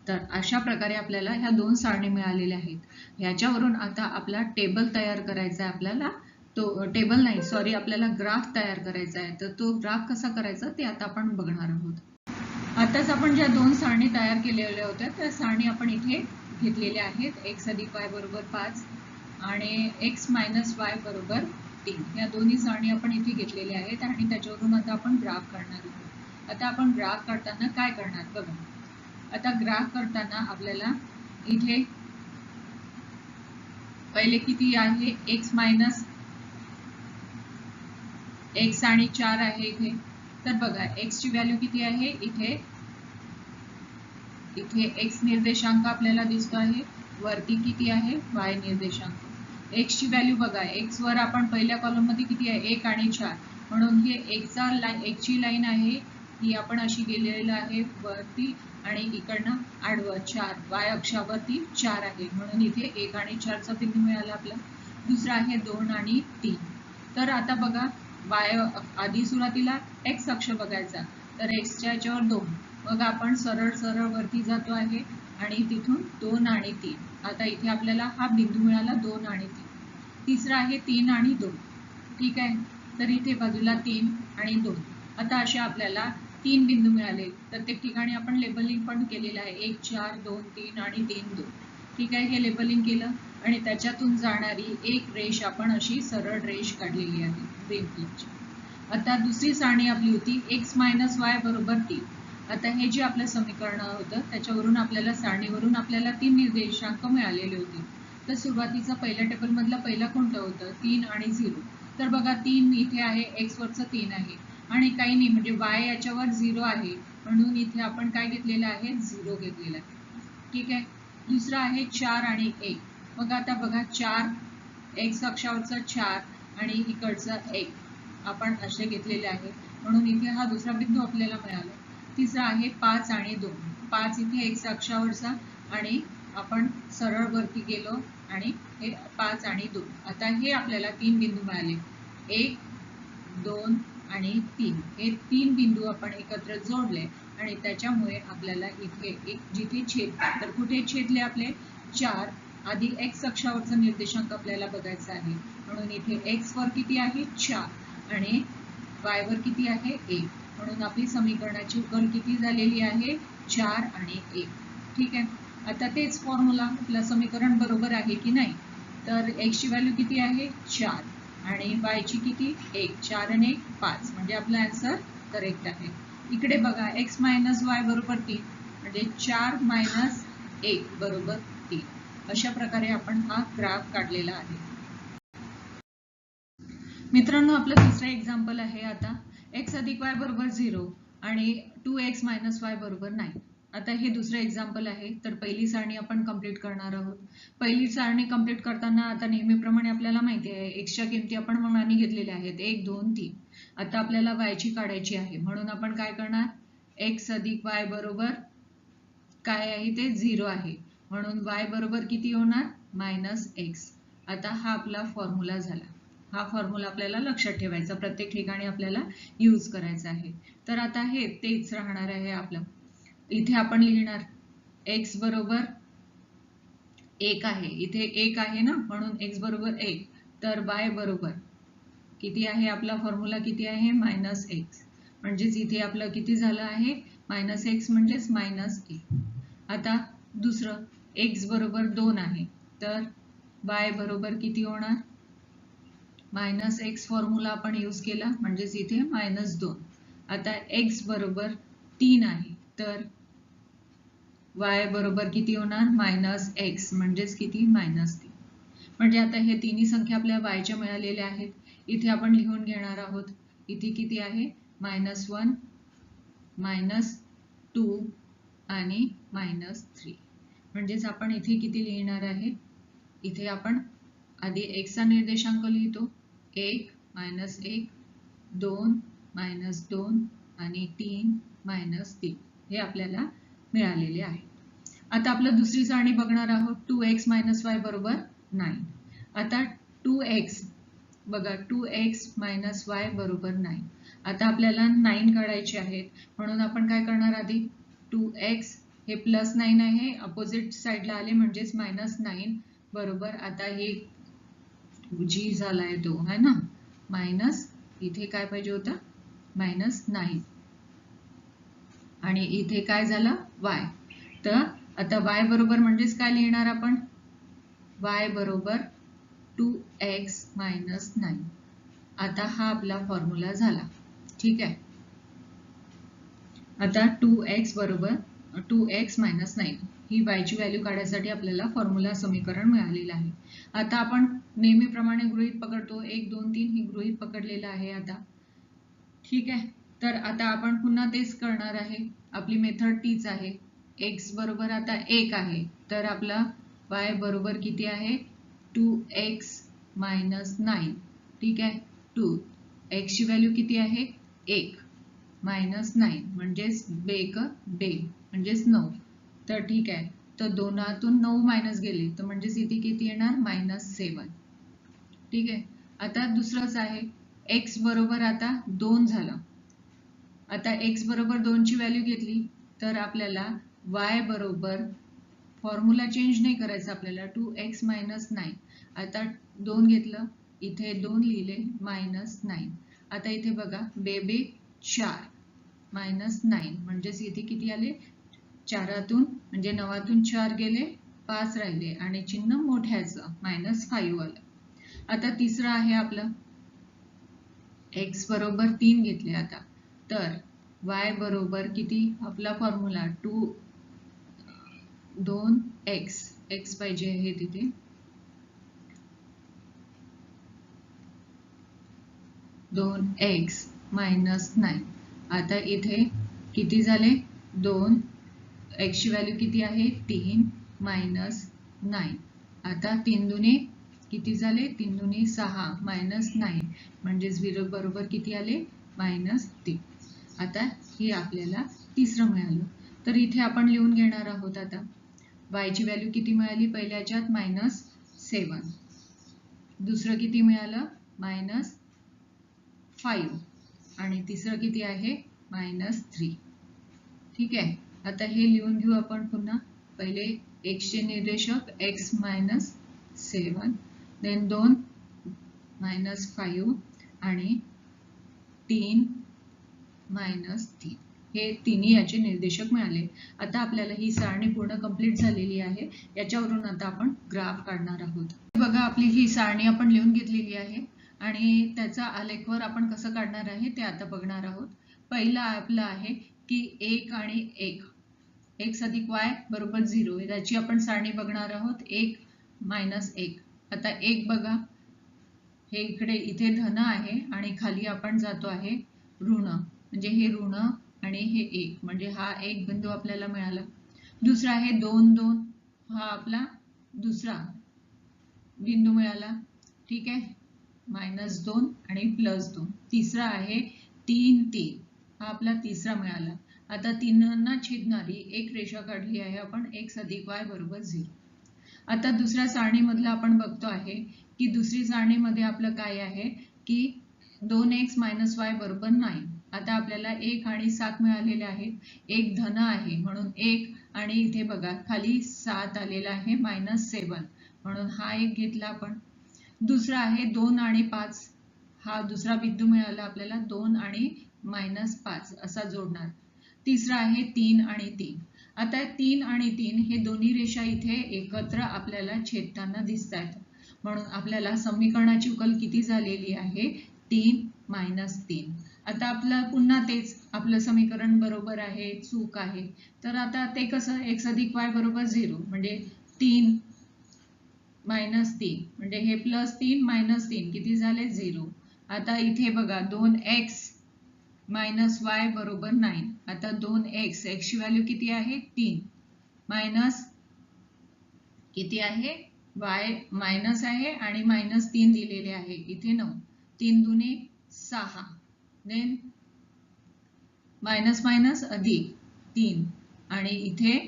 तर अशा प्रकारे आपल्याला ह्या दोन सारणी मिळालेल्या आहेत. ह्याच्यावरून आता आपला टेबल तयार करायचा आहे. आपल्याला तो टेबल नाही, सॉरी, आपल्याला ग्राफ तयार करायचा आहे. तर तो ग्राफ कसा करायचा ते आता आपण बघणार आहोत. आताच आपण ज्या दोन सारणी तयार केलेल्या होत्या त्या सारणी आपण इथे घेतलेल्या आहेत. x अधिक y बरोबर 5 आणि x मायनस y बरोबर 3. या दोन्ही सारणी आपण इथे घेतलेल्या आहेत आणि त्याच्यावरून आता आपण ग्राफ काढणार आहोत. आता आपण ग्राफ काढताना काय करणार बघा. आता ग्राफ करताना आपल्याला इथे पहिले किती आहे, x मायनस x आणि 4 आहे इथे. तर बघा x ची व्हॅल्यू किती आहे, इथे x निर्देशांक आपल्याला दिसतो आहे, वरती किती आहे y निर्देशांक. x ची व्हॅल्यू बघा, x वर आपण पहिल्या कॉलम मध्ये किती आहे 1 आणि 4, म्हणून हे x ची लाईन आहे ही आपण अशी गेलेली आहे वरती आणि इकडनं आडवं 4 y अक्षावरती 4 आहे, म्हणून इथे 1 आणि 4 चा बिंदू मिळाला आपला. दुसरा आहे 2 आणि 3. तर आता बघा y आधी सुरुवातीला x अक्ष बघायचा, तर x च्या याच्यावर 2, मग आपण सरळ सरळ वरती जातो आहे आणि तिथून 2 आणि 3. आता इथे आपल्याला हा बिंदू मिळाला 2 आणि 3. तिसरा आहे 3 आणि 2. ठीक आहे, तर इथे बाजूला 3 आणि 2. आता असे आपल्याला 3 बिंदू मिळाले. प्रत्येक ठिकाणी आपण लेबलिंग पण केलेलं आहे, 1 4 2 3 आणि 3 2. ठीक आहे, हे लेबलिंग केलं आणि त्याच्यातून जाणारी एक रेष आपण अशी सरळ रेष काढलेली आहे ग्रीन कलरची. आता दुसरी सारणी आपली होती x मायनस y बरोबर 3. आता हे जे आपलं समीकरण होतं त्याच्यावरून आपल्याला सारणीवरून आपल्याला 3 निर्देशांक मिळालेले होते. तर सुरुवातीचा पहिल्या टेबल मधला पहिला कोणतं होतं, 3 आणि 0. तर बघा 3 इथे आहे, x वरचं 3 आहे आणि काही नाही, म्हणजे y याच्यावर 0 आहे, म्हणून इथे आपण काय घेतलेलं आहे, 0 घेतलेला आहे. ठीक आहे. दुसरा आहे 4 आणि 1. मग आता बघा 4 x अक्षावरचा 4 आणि इकडचं 1 आपण असे घेतलेले आहे, म्हणून इथे हा दुसरा बिंदू आपल्याला मिळाला. तिसरा आहे 5 आणि 2. 5 इथे x अक्षावरचा आणि आपण सरळ वरती गेलो आणि हे 5 आणि 2. आता हे आपल्याला 3 बिंदू मिळाले, 1 2 आणि 3. हे 3 बिंदू आपण एकत्र जोडले आणि त्याच्यामुळे आपल्याला इथे एक जिथे छेदतात, तर कुठे छेदले आपले 4. आधी x अक्षावरचा निर्देशांक आपल्याला बघायचा आहे, म्हणून इथे x वर किती आहे 4 आणि y वर किती आहे 1, म्हणून आपली समीकरणाची उकल किती झालेली आहे 4 आणि 1. ठीक आहे. आता तेच फॉर्म्युला, आपलं समीकरण बरोबर आहे की नाही, तर x ची व्हॅल्यू किती आहे 4 आणि y ची किती 1, 4 आणि 1 5, म्हणजे आपला आन्सर करेक्ट आहे. इकडे बघा x मायनस y बरोबर 3, म्हणजे 4 मायनस 1 बरोबर 3. अशा प्रकारे आपण हा ग्राफ काढलेला आहे. मित्रांनो, आपलं दुसरं एक्झाम्पल आहे आता x अधिक y बरोबर 0 आणि 2x मायनस y बरोबर 9. आता हे दुसरं एक्झाम्पल आहे. तर पहिली सारणी आपण कंप्लीट करणार आहोत. पहिली सारणी कंप्लीट करताना आता नेहमीप्रमाणे आपल्याला माहिती आहे x च्या किमती आपण मनाने घेतलेल्या आहेत 1 2 3. आता आपल्याला y ची काढायची आहे, म्हणून आपण काय करणार, x अधिक y बरोबर काय आहे ते 0 आहे, म्हणून y बरोबर किती होणार मायनस x. आता हा आपला फॉर्म्युला झाला. हा फॉर्म्युला आपल्याला लक्षात ठेवायचा, प्रत्येक ठिकाणी आपल्याला यूज करायचा आहे. तर आता हे तेच राहणार आहे आपलं. इथे आपण लिहिणार x बरोबर 1 आहे, इथे 1 आहे ना, म्हणून x बरोबर 1. तर y बरोबर किती आहे, आपला फॉर्म्युला किती आहे, -x. म्हणजेच इथे आपलं किती झालं आहे, -x म्हणजेच -a. आता दुसरं x बरोबर 2 आहे, तर y बरोबर किती होणार, -x फॉर्म्युला आपण यूज केला म्हणजेच इथे -2. आता x बरोबर 3 आहे, तर y बरोबर किती होणार, -x म्हणजेच किती, -3. म्हणजे आता हे तिन्ही संख्या आपल्या y च्या मिळालेल्या आहेत. इथे आपण लिहून घेणार आहोत. इथे किती आहे, -1, -2 आणि -3. म्हणजेच आपण इथे किती लिहिणार आहे, इथे आपण आधी x चा निर्देशांक लिहितो, 1, -1, 2, -2 आणि 3, -3. हे आपल्याला मिळालेले आहे. आता आपलं दुसरी सारणी बघणार आहोत. 2x - y बरोबर 9. आता 2x बघा, 2x - y बरोबर 9. आता आपल्याला 9 काढायचे आहेत, म्हणून आपण काय करणार, आधी 2x हे +9 आहे, अपोजिट साइडला आले म्हणजेच -9 बरोबर. आता हे जी झालाय तो है ना, मायनस इथे काय पाहिजे होतं, -9 आणि इथे काय झालं, y. तर आता y बरोबर म्हणजेच काय लिहिणार आपण, y बरोबर 2x - 9. आता हा आपला फॉर्म्युला झाला. ठीक आहे. आता 2x बरोबर 2x - 9 ही y ची व्हॅल्यू काढण्यासाठी आपल्याला फॉर्म्युला समीकरण मिळालेलं आहे. आता आपण नेहमीप्रमाणे गृहीत पकडतो, 1 2 3 ही गृहीत पकडलेलं आहे आता. ठीक आहे. तर आता आपण पुन्हा तेच करणार आहे, आपली मेथड तीच आहे. x बरोबर आता 1 आहे, तर आपला y बरोबर किती आहे, 2x - 9. ठीक आहे. 2 x ची व्हॅल्यू किती आहे, 1 -9 म्हणजेच बेक डे म्हणजेच 9. तर ठीक आहे. तर 2तून 9 मायनस गेले, तर म्हणजेच इथे किती येणार, -7. ठीक आहे. आता दुसरंच आहे, x बरोबर आता 2 झालं. आता x बरोबर 2 ची व्हॅल्यू घेतली, तर आपल्याला y बरोबर फॉर्म्युला चेंज नाही करायचा आपल्याला, 2x - 9. आता 2 घेतलं, इथे 2 लिहिले, -9. आता इथे बघा, बेबे 4 -9 म्हणजेच इथे किती आले, 4तून म्हणजे 9तून 4 गेले, 5 राहिले आणि चिन्ह मोठ्याचं -5 आलं. आता तिसरं आहे आपलं, x बरोबर 3 घेतले आता, तर y बरोबर किती, आपला फॉर्म्युला 2x, x पाहिजे आहे तिथे, 2x - 9. आता इथे किती झाले, 2, x ची व्हॅल्यू किती आहे, 3 -9. आता 3 दुने किती झाले, 3 दुने 6 -9 म्हणजेच 0 बरोबर किती आले, -3. आता हे आपल्याला तिसरं मिळालं. तर इथे आपण लिहून घेणार आहोत. आता y ची व्हॅल्यू किती मिळाली, पहिल्याच्यात -7, दुसरं किती मिळालं, -5 आणि तिसरं किती आहे, -3. ठीक आहे. आता हे लिहून घेऊ आपण पुन्हा. पहिले x चे निर्देशक x - 7, देन 2 -5 आणि 3 -3. हे तिन्ही याचे निर्देशक मिळाले. आता आपल्याला ही सारणी पूर्ण कंप्लीट झालेली आहे. याच्यावरून आता आपण ग्राफ काढणार आहोत. बघा, आपली ही सारणी आपण लिहून घेतलेली आहे आणि त्याचा आलेखवर आपण कसं काढणार आहे ते आता बघणार आहोत. पहिला आपला आहे की 1 आणि 1, x अधिक y बरोबर 0, याची आपण सारणी बघणार आहोत. 1 - 1. आता 1 बघा, हे इकडे इथे धन आहे आणि खाली आपण जातो आहे ऋण, म्हणजे हे ऋण आणि हे 1, म्हणजे हा एक बिंदू आपल्याला मिळाला. दुसरा आहे 2 2, हा आपला दुसरा बिंदू मिळाला. ठीक आहे, -2 आणि +2. तिसरा आहे 3 3, हा आपला तिसरा मिळाला. आता 3 ना छेदणारी एक रेषा काढली आहे आपण, x अधिक y बरोबर 0. आता दुसऱ्या सारणीमधलं आपण बघतो आहे की दुसरी सारणीमध्ये आपलं काय आहे की 2x - y बरोबर 9. आता आपल्याला 1 आणि 7 मिळालेले आहेत. एक धन आहे म्हणून 1 आणि इथे बघा खाली 7 आलेला आहे -7 म्हणून हा एक घेतला आपण. दुसरा आहे 2 आणि 5, हा दुसरा बिंदू मिळाला आपल्याला. 2 आणि -5 असा जोडणार. तिसरा आहे 3 आणि 3. आता 3 आणि 3 हे दोन्ही रेषा इथे एकत्र आपल्याला छेदताना दिसत आहेत म्हणून आपल्याला समीकरणाची उकल किती झालेली आहे 3 - 3. आता आपलं पुन्हा तेच आपलं समीकरण बरोबर आहे चूक आहे. तर आता ते कसं x + y = 0 म्हणजे 3 - 3 म्हणजे हे +3 - 3 किती झाले 0. आता इथे बघा 2x - y = 9. आता 2x ची व्हॅल्यू किती आहे 3 मायनस किती आहे y मायनस आहे आणि -3 दिलेले आहे इथे 9. 3 दुने 6 देन मायनस मायनस अधिक 3 आणि इथे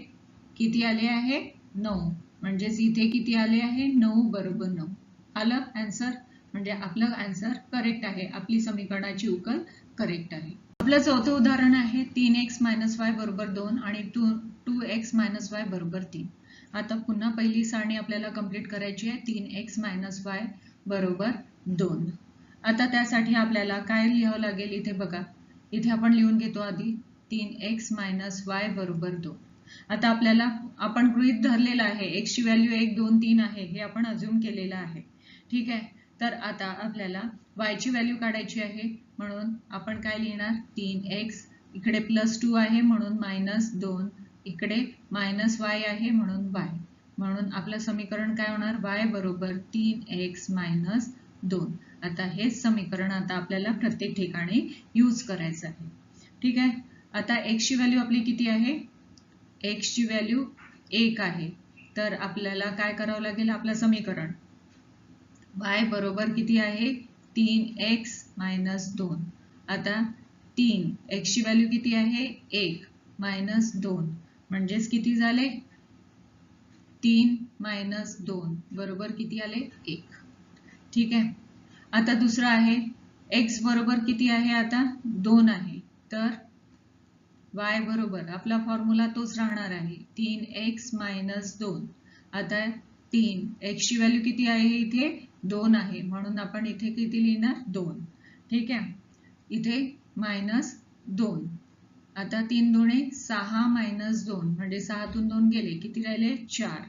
किती आले आहे 9 म्हणजेच इथे किती आले आहे 9 बरोबर 9 आलं आन्सर. म्हणजे आपलं आन्सर करेक्ट आहे. आपली समीकरणाची उकल करेक्ट आहे. आपलं चौथं उदाहरण आहे 3x - y = 2 आणि 2x - y = 3. आता पुन्हा पहिली सारणी आपल्याला कंप्लीट करायची आहे 3x - y = 2. आता त्यासाठी आपल्याला काय लिहावं लागेल इथे बघा. इथे आपण लिहून घेतो आधी 3x - y = 2. आता आपल्याला आपण गृहीत धरलेलं आहे x ची व्हॅल्यू 1 2 3 आहे हे आपण अज्युम केलेलं आहे. ठीक आहे. तर आता आपल्याला y ची व्हॅल्यू काढायची आहे म्हणून आपण काय लिहिणार 3x इकडे +2 आहे म्हणून -2 इकडे -y आहे म्हणून y म्हणून आपलं समीकरण काय होणार y = 3x - 2. आता हेच समीकरण आता आपल्याला प्रत्येक ठिकाणी यूज करायचं आहे. ठीक आहे. आता x ची व्हॅल्यू आपली किती आहे x ची व्हॅल्यू 1 आहे. तर आपल्याला काय करावं लागेल आपलं समीकरण y बरोबर किती आहे 3x - 2. आता 3 x ची व्हॅल्यू किती आहे 1 - 2 म्हणजेच किती झाले 3 - 2 बरोबर किती आले 1. ठीक आहे. आता दुसरा आहे x बरोबर किती आहे आता 2 आहे. तर y बरोबर आपला फॉर्म्युला तोच राहणार आहे 3x - 2. आता 3 x ची व्हॅल्यू किती आहे इथे 2 आहे म्हणून आपण इथे किती लिहिणार 2. ठीक आहे. इथे -2. आता 3 दुणे 6 - 2 म्हणजे 6 तून 2 गेले किती राहिले 4.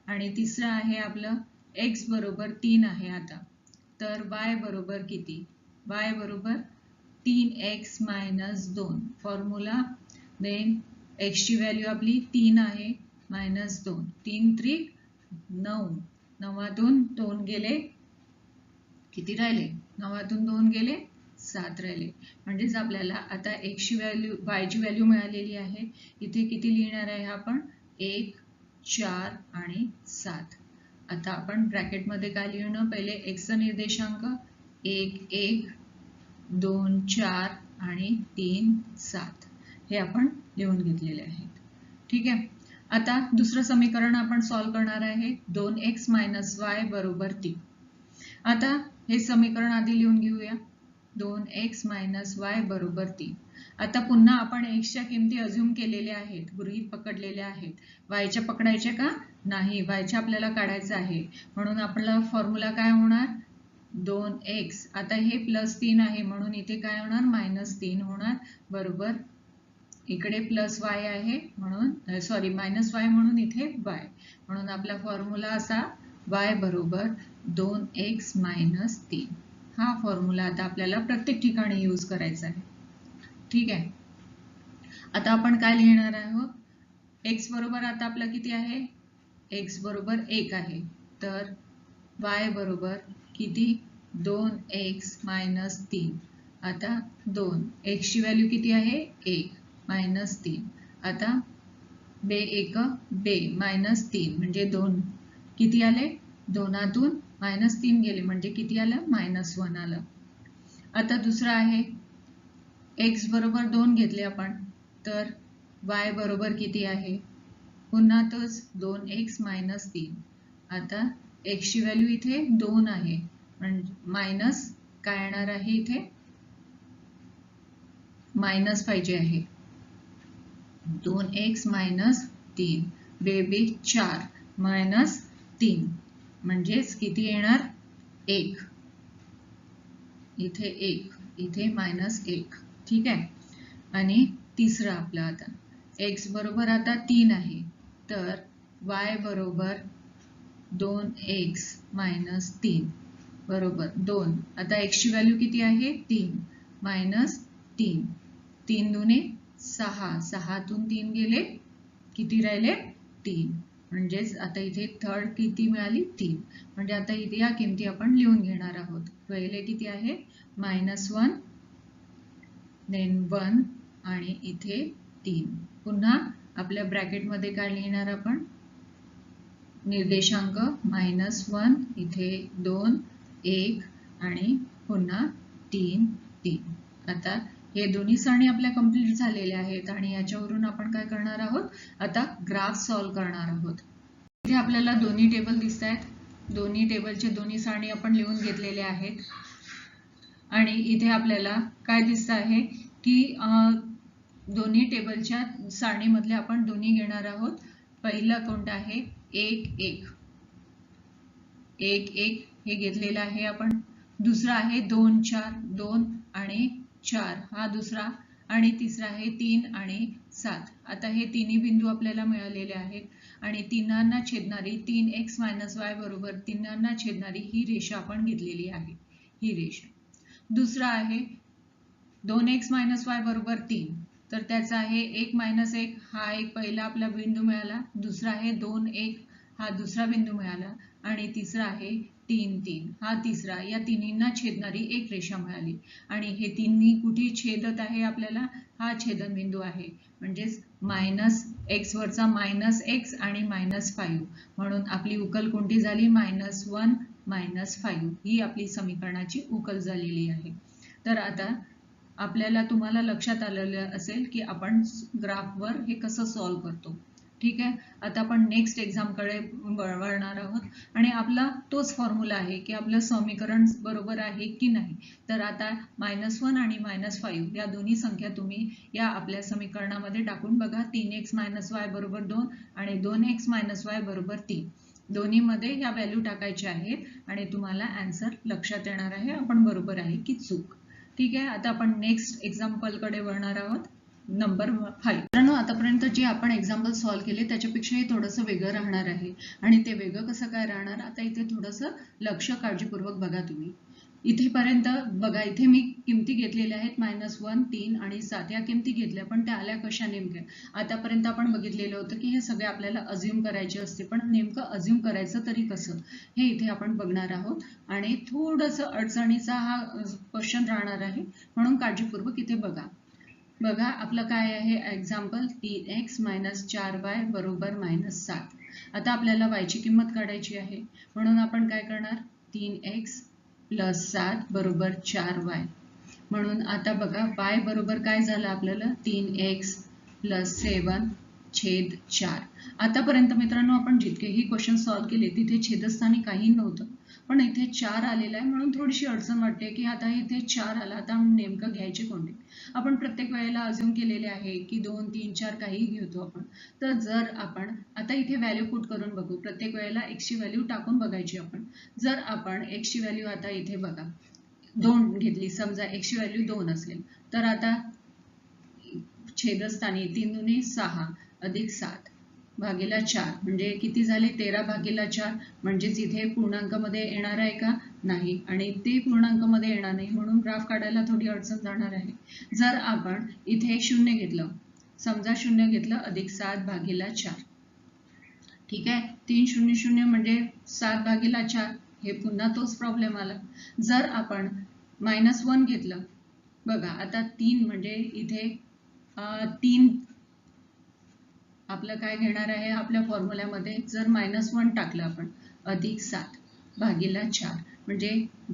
आणि तिसरं आहे आपलं x बरोबर 3 आहे आता. तर y बरोबर किती y बरोबर 3x - 2 फॉर्म्युला देन x ची व्हॅल्यू आपली 3 आहे -2 3 त्रिक 9 9तून 2 गेले किती राहिले 9तून 2 गेले 7 राहिले. म्हणजेच आपल्याला आता x ची व्हॅल्यू y ची व्हॅल्यू मिळालेली आहे. इथे किती लिहिणार आहे आपण 1 4 आणि 7. आता आपण ब्रॅकेटमध्ये काय लिहिणं पहिले x चा निर्देशांक 1 1 2 4 आणि 3 7 हे आपण लिहून घेतलेले आहेत. ठीक आहे. आता दुसरं समीकरण आपण सॉल्व्ह करणार आहे 2x - y = 3. आता हे समीकरण आधी लिहून घेऊया 2x - y = 3. आता पुन्हा आपण x च्या किमती अज्युम केलेल्या आहेत गृहीत पकडलेल्या आहेत. y च्या पकडायच्या का नाही y च्या आपल्याला काढायचं आहे म्हणून आपला फॉर्म्युला काय होणार 2x. आता हे +3 आहे म्हणून इथे काय होणार -3 होणार बरोबर इकडे +y आहे म्हणून सॉरी -y म्हणून इथे y म्हणून आपला फॉर्म्युला असा y बरोबर 2x - 3. हा फॉर्म्युला आता आपल्याला प्रत्येक ठिकाणी यूज करायचा आहे. ठीक आहे. आता आपण काय लिहिणार आहोत x बरोबर आता आपलं किती आहे x बरोबर 1 आहे. तर y बरोबर किती 2x - 3. आता 2 x ची व्हॅल्यू किती आहे 1 -3. आता बे 1 बे -3 म्हणजे 2 किती आले 2तून -3 गेले म्हणजे किती आलं -1 आलं. आता दुसरा आहे x बरोबर 2 घेतले आपण तर y बरोबर किती आहे पुन्हा तोच 2x - 3 आता x ची व्हॅल्यू इथे 2 आहे, म्हणजे मायनस काय येणार आहे, इथे मायनस पाहिजे आहे, 2x मायनस 3 बेबी 4 मायनस 3 म्हणजेच किती येणार, 1, इथे 1, इथे मायनस 1. ठीक आहे. आणि तिसरा आपला आता x बरोबर आता 3 आहे, तर y बरोबर 2x मायनस 3 बरोबर 2. आता x ची व्हॅल्यू किती आहे, 3 मायनस 3, 3 दुने 6, 6 तून 3 गेले, किती राहिले, 3. म्हणजेच आता इथे थर्ड किती मिळाली, 3. म्हणजे आता इथे या किमती आपण लिहून घेणार आहोत. पहिले किती आहे, -1 देन 1 आणि इथे 3. पुन्हा आपल्या ब्रॅकेटमध्ये काय लिहिणार आपण, निर्देशांक -1, इथे 2, 1 आणि पुन्हा 3, 3. आता हे दोन्ही सरणी आपल्या कंप्लीट झालेल्या आहेत आणि याच्यावरून आपण काय करणार आहोत, आता ग्राफ सॉल्व्ह करणार आहोत. इथे आपल्याला दोन्ही टेबल दिसत आहेत, दोन्ही टेबलचे दोन्ही सरणी आपण लिहून घेतलेले आहेत आणि इथे आपल्याला काय दिसत आहे की दोन्ही टेबलच्या सारणीमधले आपण दोन्ही घेणार आहोत. पहिलं कोणतं आहे, 1, 1, 1, 1 हे घेतलेलं आहे आपण. दुसरा आहे 2, 4, 2 आणि 4 हा दुसरा, आणि तिसरा आहे 3 आणि 7. आता हे तिन्ही बिंदू आपल्याला मिळालेले आहेत आणि तिन्हांना छेदणारी 3x y बरोबर तिन्हांना छेदणारी ही रेषा आपण घेतलेली आहे, ही रेषा. दुसरा आहे 2x y बरोबर 3, तर त्याचा आहे 1 - 1 हा एक पहिला आपला बिंदू मिळाला, दुसरा आहे 2, 1 हा दुसरा बिंदू मिळाला आणि तिसरा आहे 3, 3 हा तिसरा. या तिन्हींना छेदणारी एक रेषा मिळाली आणि हे तिन्ही कुठे छेदत आहे, आपल्याला हा छेदनबिंदू आहे, म्हणजेच -x वरचा -x आणि -5, म्हणून आपली उकल कोणती झाली, -1 -5 ही आपली समीकरणाची उकल झालेली आहे. तर आता आपल्याला तुम्हाला लक्षात आलेलं असेल की आपण ग्राफवर हे कसं सॉल्व्ह करतो. ठीक आहे. आता आपण नेक्स्ट एक्झामकडे वळणार आहोत आणि आपला तोच फॉर्म्युला आहे की आपलं समीकरण बरोबर आहे की नाही. तर आता -1 आणि -5 या दोन्ही संख्या तुम्ही या आपल्या समीकरणामध्ये टाकून बघा. 3x y बरोबर 2 आणि 2x y बरोबर 3 दोन्हीमध्ये या व्हॅल्यू टाकायच्या आहेत आणि तुम्हाला आन्सर लक्षात येणार आहे आपण बरोबर आहे की चूक. ठीक आहे. आता आपण नेक्स्ट एक्झाम्पलकडे वळणार आहोत, नंबर 5. मित्रांनो, आतापर्यंत जे आपण एक्झाम्पल सॉल्व्ह केले त्याच्यापेक्षा हे थोडंसं वेगळं राहणार आहे आणि ते वेगळं कसं काय राहणार, आता इथे थोडंसं लक्ष काळजीपूर्वक बघा तुम्ही. इथेपर्यंत बघा, इथे मी किमती घेतलेल्या आहेत -1, 3 आणि 7 या किमती घेतल्या, पण त्या आल्या कशा नेमक्या. आतापर्यंत आपण बघितलेलं होतं की हे सगळे आपल्याला अज्युम करायचे असते, पण नेमकं अज्युम करायचं तरी कसं हे इथे आपण बघणार आहोत आणि थोडंसं अडचणीचा हा क्वेश्चन राहणार आहे, म्हणून काळजीपूर्वक इथे बघा. बघा आपलं काय आहे एक्झाम्पल, 3x - 4y बरोबर -7. आता आपल्याला y ची किंमत काढायची आहे, म्हणून आपण काय करणार, 3x + 7 बरोबर 4y. म्हणून आता बघा y बरोबर काय झालं आपल्याला, 3x + 7 छेद 4. आतापर्यंत मित्रांनो आपण जितकेही क्वेश्चन सॉल्व्ह केले तिथे छेदस्थानी काही नव्हतं, पण इथे 4 आलेला आहे म्हणून थोडीशी अडचण वाटते की आता इथे 4 आला, आता नेमकं घ्यायचे कोणते. आपण प्रत्येक वेळेला अज्युम केलेले आहे की 2, 3, 4 काही घेतो आपण. तर जर आपण आता इथे व्हॅल्यू पुट करून बघू, प्रत्येक वेळेला x ची व्हॅल्यू टाकून बघायची आपण. जर आपण x ची व्हॅल्यू आता इथे बघा 2 घेतली, समजा x ची व्हॅल्यू 2 असेल, तर आता छेदस्थानी 3 दुने 6 अधिक 7 भागीला 4 म्हणजे किती झाले, 13/4. म्हणजेच इथे पूर्णांकामध्ये येणार आहे का, नाही, आणि ते पूर्णांकामध्ये येणार नाही, म्हणून ग्राफ काढायला थोडी अडचण जाणार आहे. जर आपण इथे 0 घेतलं, समजा 0 घेतलं, अधिक 7/4. ठीक आहे. 3 0 0 म्हणजे 7/4. हे पुन्हा तोच प्रॉब्लेम आला. जर आपण -1 घेतलं, बघा आता 3 म्हणजे इथे 3 आपलं काय घेणार आहे आपल्या फॉर्म्युल्यामध्ये, जर -1 टाकलं आपण, अधिक 7/4 म्हणजे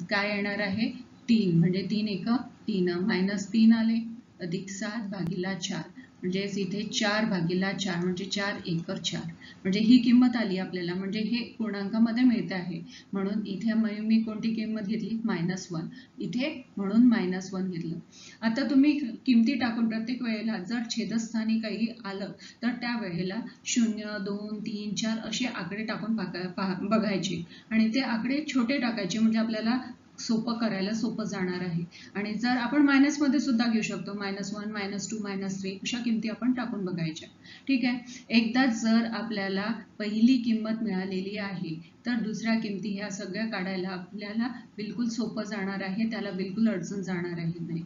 काय येणार आहे, 3 म्हणजे 3 1 3 -3 आले, अधिक 7/4 म्हणजेच इथे 4 भागिला 4 म्हणजे 4 एकर 4 म्हणजे ही किंमत आली आपल्याला. म्हणजे हे पूर्णांकामध्ये मिळते आहे म्हणून इथे मी कोणती किंमत घेतली -1 इथे म्हणून -1 घेतलं. आता तुम्ही किमती टाकून प्रत्येक वेळेला जर छेदस्थानी काही आलं तर त्या वेळेला 0 2 3 4 असे आकडे टाकून बघायचे आणि ते आकडे छोटे टाकायचे म्हणजे आपल्याला सोपं करायला सोपं जाणार आहे. आणि जर आपण मायनस मध्ये सुद्धा घेऊ शकतो -1 -2 -3 अशा किमती आपण टाकून बघायच्या. ठीक आहे. एकदा जर आपल्याला पहिली किंमत मिळालेली आहे तर दुसऱ्या किमती ह्या सगळ्या काढायला आपल्याला बिलकुल सोपं जाणार आहे. त्याला बिलकुल अडचण जाणार आहे नाही.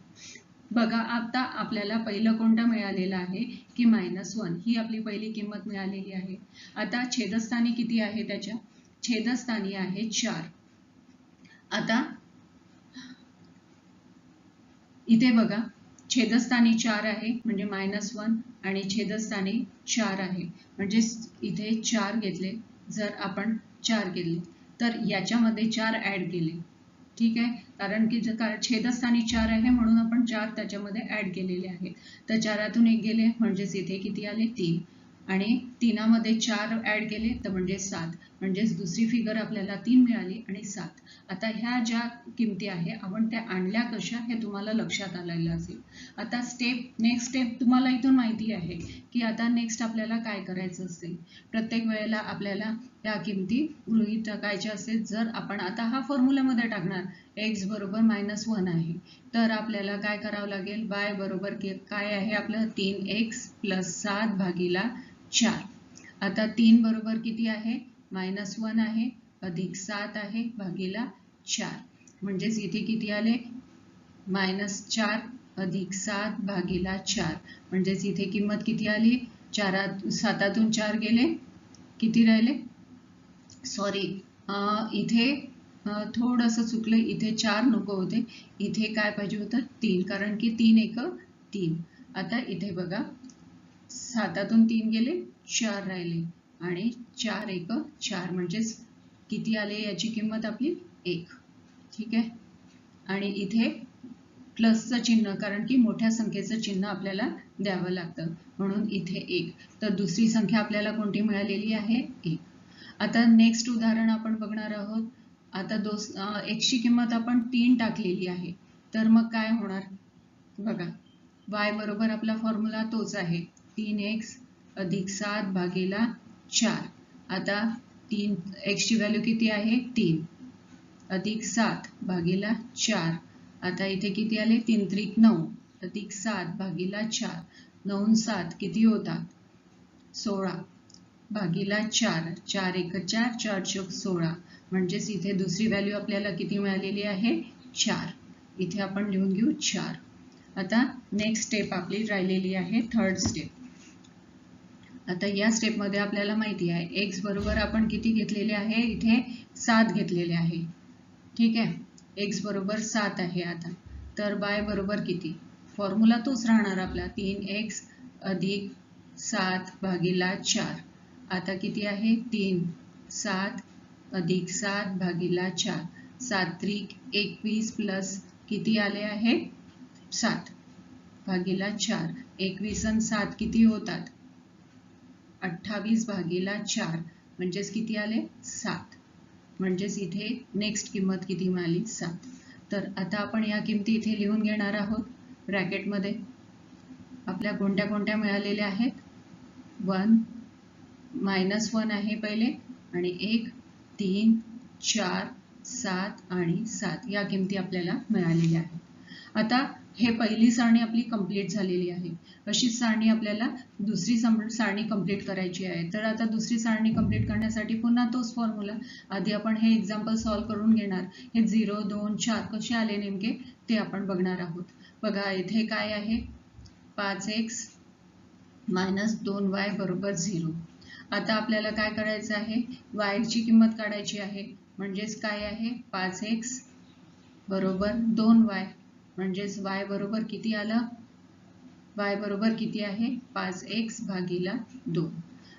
बघा आता आपल्याला पहिलं कोणतं मिळालेलं आहे की -1 ही आपली पहिली किंमत मिळालेली आहे. आता छेदस्थानी किती आहे त्याच्या? छेदस्थानी आहे 4. आता इथे बघा छेदस्थानी 4 आहे म्हणजे -1 आणि छेदस्थानी 4 आहे म्हणजे इथे 4 घेतले. जर आपण 4 केले तर याच्यामध्ये 4 ऍड केले. ठीक आहे. कारण की छेदस्थानी 4 आहे म्हणून आपण 4 त्याच्यामध्ये ऍड केलेले आहे. तर 4तून 1 गेले म्हणजेच इथे किती आले 3 आणि 3मध्ये 4 ऍड केले तर म्हणजे 7 म्हणजेच दुसरी फिगर आपल्याला 3 मिळाली आणि 7. आता ह्या ज्या किमती आहे आपण त्या आणल्या कशा हे तुम्हाला लक्षात आलेलं असेल. आता नेक्स्ट स्टेप तुम्हाला इथून माहिती आहे की आता नेक्स्ट आपल्याला काय करायचं असेल. प्रत्येक वेळेला आपल्याला या किमती गृहीत टाकायच्या असेल. जर आपण आता हा फॉर्म्युलामध्ये टाकणार x बरोबर -1 आहे तर आपल्याला काय करावं लागेल y बरोबर काय आहे आपलं 3x + 7 भागिला 4. आता 3 बरोबर किती आहे -1 आहे अधिक 7 आहे भागिला 4 म्हणजेच इथे किती आले -4 अधिक 7 भागिला 4 म्हणजेच इथे किंमत किती आली 7तून 4 गेले किती राहिले सॉरी इथे थोडंसं चुकलं. इथे 4 नको होते इथे काय पाहिजे होतं 3 कारण की 3 एक 3. आता इथे बघा 7तून 3 गेले 4 राहिले आणि 4 एक 4 म्हणजेच किती आले याची किंमत आपली 1. ठीक आहे. आणि इथे प्लसचं चिन्ह कारण की मोठ्या संख्येचं चिन्ह आपल्याला द्यावं लागतं म्हणून इथे 1. तर दुसरी संख्या आपल्याला कोणती मिळालेली आहे 1. आता नेक्स्ट उदाहरण आपण बघणार आहोत. आता x ची किंमत आपण 3 टाकलेली आहे तर मग काय होणार बघा y बरोबर आपला फॉर्म्युला तोच आहे 3x अधिक 7 भागिला 4. आता x ची व्हॅल्यू किती आहे 3 अधिक 7 भागिला 4. आता इथे किती आले 3 त्रिक 9 अधिक 7 भागिला 4. 9 7 किती होतात 16 भागिला 4. 4 एक 4 4 चौक 16 म्हणजेच इथे दुसरी व्हॅल्यू आपल्याला किती मिळालेली आहे 4. इथे आपण लिहून घेऊ 4. आता नेक्स्ट स्टेप आपली राहिलेली आहे थर्ड स्टेप. आता या स्टेपमध्ये आपल्याला माहिती आहे x बरोबर आपण किती घेतलेले आहे इथे 7 घेतलेले आहे. ठीक आहे. x बरोबर 7 आहे. आता तर y बरोबर किती फॉर्म्युला तोच राहणार आपला 3x अधिक 7 भागिला 4. आता किती आहे 3 7 अधिक 7 भागिला 4. 7 त्रिक 21 प्लस किती आले आहे 7 भागिला 4. 21 आणि 7 किती होतात 28 भागिला 4 म्हणजेच किती आले 7. म्हणजेच इथे नेक्स्ट किंमत किती मिळाली 7. तर आता आपण या किमती इथे लिहून घेणार आहोत ब्रॅकेटमध्ये. आपल्या कोणत्या कोणत्या मिळालेल्या आहेत 1 -1 आहे पहिले आणि 1 3 4 7 आणि 7 या किमती आपल्याला मिळालेल्या आहेत. आता हे पहिली सारणी आपली कंप्लीट झालेली आहे. अशीच सारणी आपल्याला दुसरी सारणी कंप्लीट करायची आहे. तर आता दुसरी सारणी कंप्लीट करण्यासाठी पुन्हा तोच फॉर्म्युला. आधी आपण हे एक्झाम्पल सॉल्व्ह करून घेणार. हे 0 2 4 कसे आले नेमके ते आपण बघणार आहोत. बघा इथे काय आहे 5x - 2y बरोबर 0. आता आपल्याला काय करायचं आहे y ची किंमत काढायची आहे. म्हणजेच काय आहे 5x बरोबर 2y म्हणजेच y बरोबर किती आलं y बरोबर किती आहे 5x भागिला 2.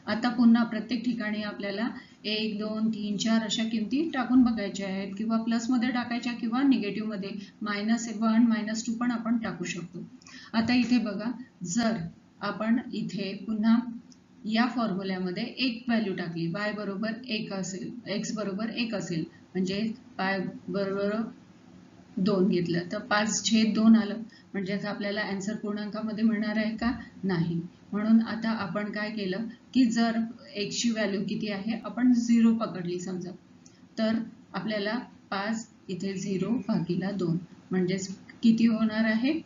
आता पुन्हा प्रत्येक ठिकाणी आपल्याला 1 2 3 4 अशा किमती टाकून बघायच्या आहेत किंवा प्लस मध्ये टाकायच्या किंवा निगेटिव्ह मध्ये -1 -2 पण आपण टाकू शकतो. आता इथे बघा जर आपण इथे पुन्हा या फॉर्म्युल्यामध्ये एक व्हॅल्यू टाकली, y बरोबर 1 असेल, x बरोबर 1 असेल, म्हणजे y बरोबर 2 घेतलं तर 5/2 आलं, म्हणजे आपल्याला आन्सर पूर्णांकामध्ये मिळणार आहे का? नाही. म्हणून आता आपण काय केलं की जर x ची व्हॅल्यू किती आहे, आपण 0 पकडली समजा, तर आपल्याला 5 इथे 0/2 म्हणजेच किती होणार आहे?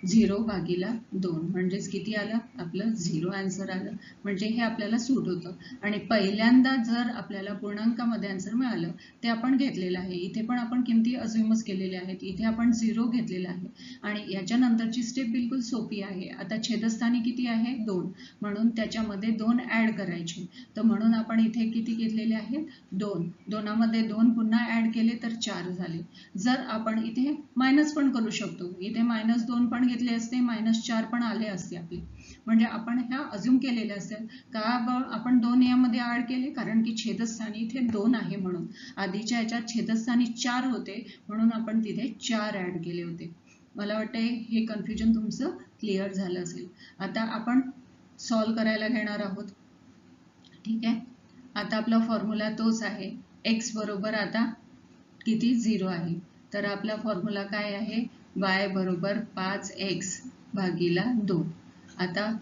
0/2 म्हणजेच किती आलं? आपलं 0 आन्सर आलं. म्हणजे हे आपल्याला सूट होतं. आणि पहिल्यांदा जर आपल्याला पूर्णांकामध्ये आन्सर मिळालं ते आपण घेतलेलं आहे. इथे पण आपण किमती अज्युमच केलेल्या आहेत. इथे आपण 0 घेतलेला आहे आणि याच्यानंतरची स्टेप बिलकुल सोपी आहे. आता छेदस्थानी किती आहे? 2, म्हणून त्याच्यामध्ये 2 ऍड करायचे. तर म्हणून आपण इथे किती घेतलेले आहेत? 2. 2मध्ये 2 पुन्हा ऍड केले तर 4 झाले. जर आपण इथे मायनस पण करू शकतो, इथे -2 पण घेतले असते, -4 पण आले असते आपले, म्हणजे आपण ह्या अज्युम केलेल्या असतात का आपण 2 यामध्ये ऍड केले, कारण की छेदस्थानी इथे 2 आहे म्हणून. आधीच्या याच्यात छेदस्थानी 4 होते म्हणून आपण तिथे 4 ऍड केले होते. मला वाटते हे कन्फ्युजन तुमचं क्लिअर झालं असेल. आता आपण सॉल्व करायला घेणार आहोत. ठीक आहे, आता आपला फॉर्म्युला तोच आहे. x बरोबर आता किती? 0 आहे. तर आपला फॉर्म्युला काय आहे? y बरोबर 5x/2. आता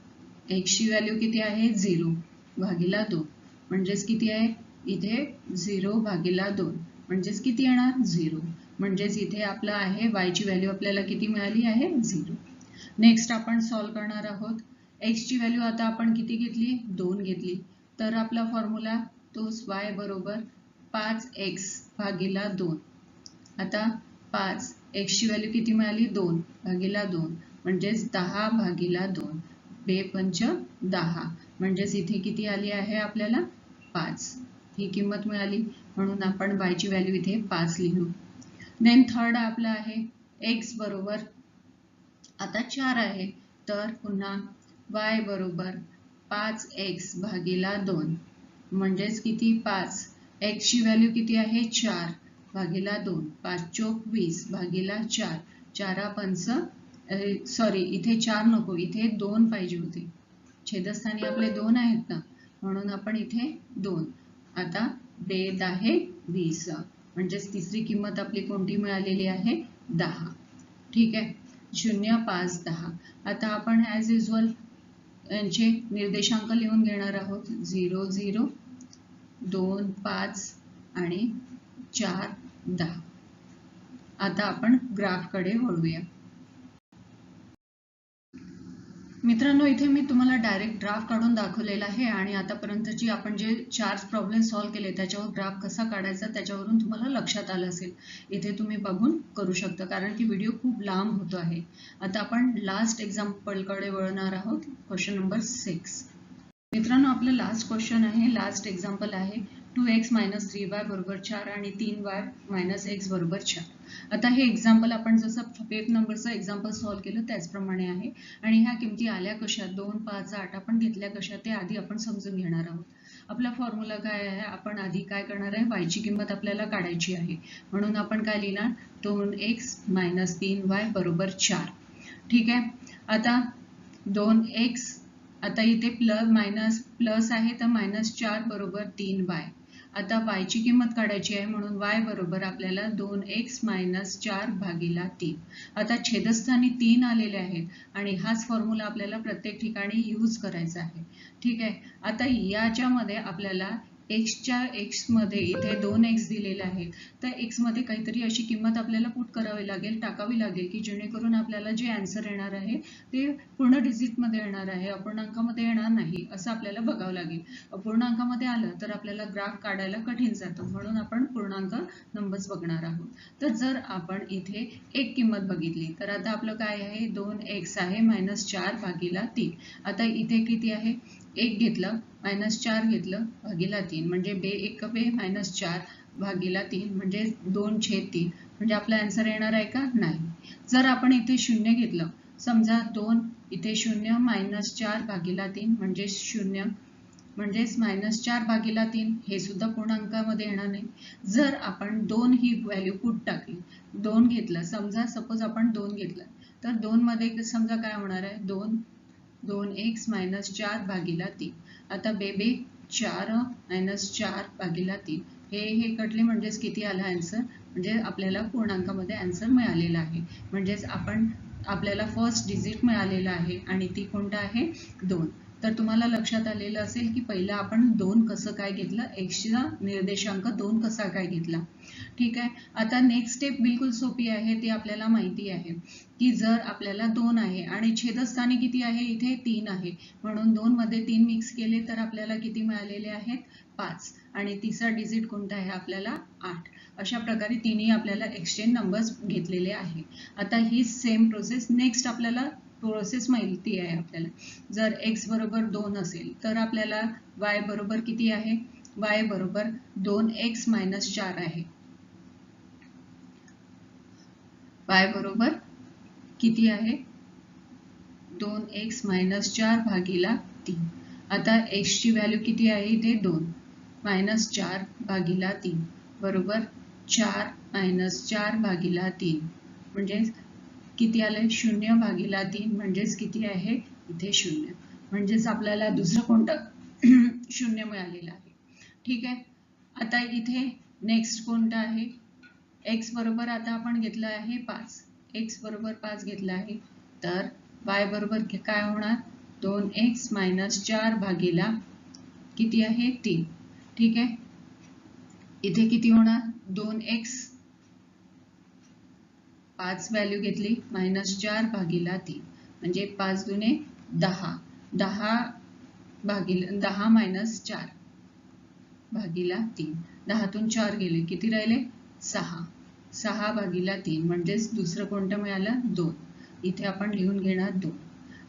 x ची व्हॅल्यू किती आहे? 0/2. म्हणजेच किती आहे? इथे 0/2 म्हणजेच किती येणार? 0. म्हणजेच इथे आपलं आहे y ची व्हॅल्यू आपल्याला किती मिळाली आहे? 0. नेक्स्ट आपण सॉल्व करणार आहोत. x ची व्हॅल्यू आता आपण किती घेतली? 2 घेतली. तर आपला फॉर्म्युला तोच y बरोबर 5x/2. आता 5 x ची व्हॅल्यू किती मिळाली? 2/2 म्हणजेच 10/2. 2×5 = 10 म्हणजेच इथे किती आली आहे आपल्याला? 5 ही किंमत मिळाली. म्हणून आपण y ची व्हॅल्यू इथे 5 लिहू. देन थर्ड आपला आहे x बरोबर आता 4 आहे, तर पुन्हा y बरोबर 5x/2 म्हणजेच किती? 5. x ची व्हॅल्यू किती आहे? 4/2. 5×4 = 20/4. 4×5 सॉरी इथे 4 नको, इथे 2 पाहिजे होते. छेदस्थानी आपले 2 आहेत ना, म्हणून आपण इथे 2. आता 2×10 = 20 म्हणजेच तिसरी किंमत आपली कोणती मिळालेली आहे? 10. ठीक आहे, 0, 5, 10. आता आपण ॲज युजल यांचे निर्देशांक लिहून घेणार आहोत. 0, 0, 2, 5 आणि 4, 10. आता आपण ग्राफकडे वळूया. मित्रांनो, इथे मी तुम्हाला डायरेक्ट ग्राफ काढून दाखवलेला आहे आणि आतापर्यंतची आपण जे 4 प्रॉब्लेम सॉल्व केले त्याच्यावर ग्राफ कसा काढायचा त्याच्यावरून तुम्हाला लक्षात आलं असेल. इथे तुम्ही बघून करू शकता, कारण की व्हिडिओ खूप लांब होतो आहे. आता आपण लास्ट एक्झाम्पलकडे वळणार आहोत. Question number 6. मित्रांनो, आपलं लास्ट क्वेश्चन आहे, लास्ट एक्झाम्पल आहे 2x - 3y = 4 आणि 3y - x = 4. आता हे एक्झाम्पल आपण जसं 5th नंबरचं एक्झाम्पल सॉल्व केलं त्याचप्रमाणे आहे आणि ह्या किमती आल्या कशा? 2, 5, 8 आपण घेतल्या कशा ते आधी आपण समजून घेणार आहोत. आपला फॉर्म्युला काय आहे? आपण आधी काय करणार आहे? y ची किंमत आपल्याला काढायची आहे, म्हणून आपण काय लिहिणार? 2x - 3y = 4. ठीक आहे, आता 2x आता इथे प्लस आहे तर -4 = 3y. आता y ची किंमत काढायची आहे, म्हणून y बरोबर आपल्याला 2x - 4/3. आता छेदस्थानी 3 आलेले आहेत आणि हाच फॉर्म्युला आपल्याला प्रत्येक ठिकाणी यूज करायचा आहे. ठीक आहे, आता याच्यामध्ये आपल्याला x मध्ये इथे 2x दिलेले आहेत, तर x मध्ये काहीतरी अशी किंमत आपल्याला पुट करावी लागेल, टाकावी लागेल, की जेणेकरून आपल्याला जे आन्सर येणार आहे ते पूर्ण डिजिटमध्ये येणार आहे, अपूर्णांकामध्ये येणार नाही, असं आपल्याला बघावं लागेल. अपूर्णांकामध्ये आलं तर आपल्याला ग्राफ काढायला कठीण जातं, म्हणून आपण पूर्णांक नंबर्स बघणार आहोत. तर जर आपण इथे एक किंमत बघितली तर आता आपलं काय आहे? 2x आहे -4/3. आता इथे किती आहे? 1 घेतलं, -4 घेतलं भागिला 3 म्हणजे 1 -4/3 म्हणजे 2/3 म्हणजे आपला आन्सर येणार आहे का? नाही. जर आपण इथे 0 घेतलं, समजा 2 इथे 0 -4/3 म्हणजे 0 म्हणजेच -4/3 हे सुद्धा पूर्णांकामध्ये येणार नाही. जर आपण 2 ही व्हॅल्यू पुट टाकली, 2 घेतलं, समजा सपोज आपण 2 घेतलं, तर 2 मध्ये समजा काय होणार आहे? 2 2x मायनस 4 भागिला 3. आता बेबे 4 मायनस 4 भागिला 3 हे कटले म्हणजेच किती आला आन्सर, म्हणजे आपल्याला पूर्णांकामध्ये आन्सर मिळालेला आहे. म्हणजेच आपल्याला फर्स्ट डिजिट मिळालेला आहे आणि ती कोणता आहे 2. तर तुम्हाला लक्षात आलेलं असेल की पहिला आपण 2 कसं काय घेतलं, एक्सचा निर्देशांक 2 कसा काय घेतला. ठीक आहे. आता नेक्स्ट स्टेप बिलकुल सोपी आहे, ती आपल्याला माहिती आहे की जर आपल्याला 2 आहे आणि छेदस्थानी किती आहे, इथे 3 आहे, म्हणून 2 मध्ये 3 मिक्स केले तर आपल्याला किती मिळालेले आहेत 5 आणि तिसरा डिजिट कोणता आहे आपल्याला 8. अशा प्रकारे तिन्ही आपल्याला एक्सचेंज नंबर्स घेतलेले आहे. आता ही सेम प्रोसेस नेक्स्ट आपल्याला प्रोसेस माहिती आहे आपल्याला. जर x बरोबर 2 असेल तर आपल्याला y बरोबर किती आहे, y बरोबर 2x मायनस 4 आहे. y बरोबर किती आहे 2x मायनस 4 भागिला 3. आता x ची व्हॅल्यू किती आहे इथे 2 मायनस 4 भागिला 3 बरोबर 4 मायनस 4 भागिला 3 म्हणजे किती आले 0 भागिला 3 म्हणजेच किती आहे इथे 0. म्हणजेच आपल्याला दुसरं कोणतं 0 मिळालेलं आहे. ठीक आहे. आता इथे नेक्स्ट कोणतं आहे, x बरोबर आता आपण घेतलं आहे 5, x बरोबर 5 घेतला आहे, तर y बरोबर काय होणार 2x मायनस 4 भागिला किती आहे 3. ठीक आहे. इथे किती होणार 2x 5 व्हॅल्यू घेतली मायनस 4 भागिला 3 म्हणजे 5 दुने 10, 10 मायनस 4 भागिला 3, 10 तून 4 गेले किती राहिले 6, 6 भागिला 3 म्हणजेच दुसरं कोणतं मिळालं 2. इथे आपण लिहून घेणार 2.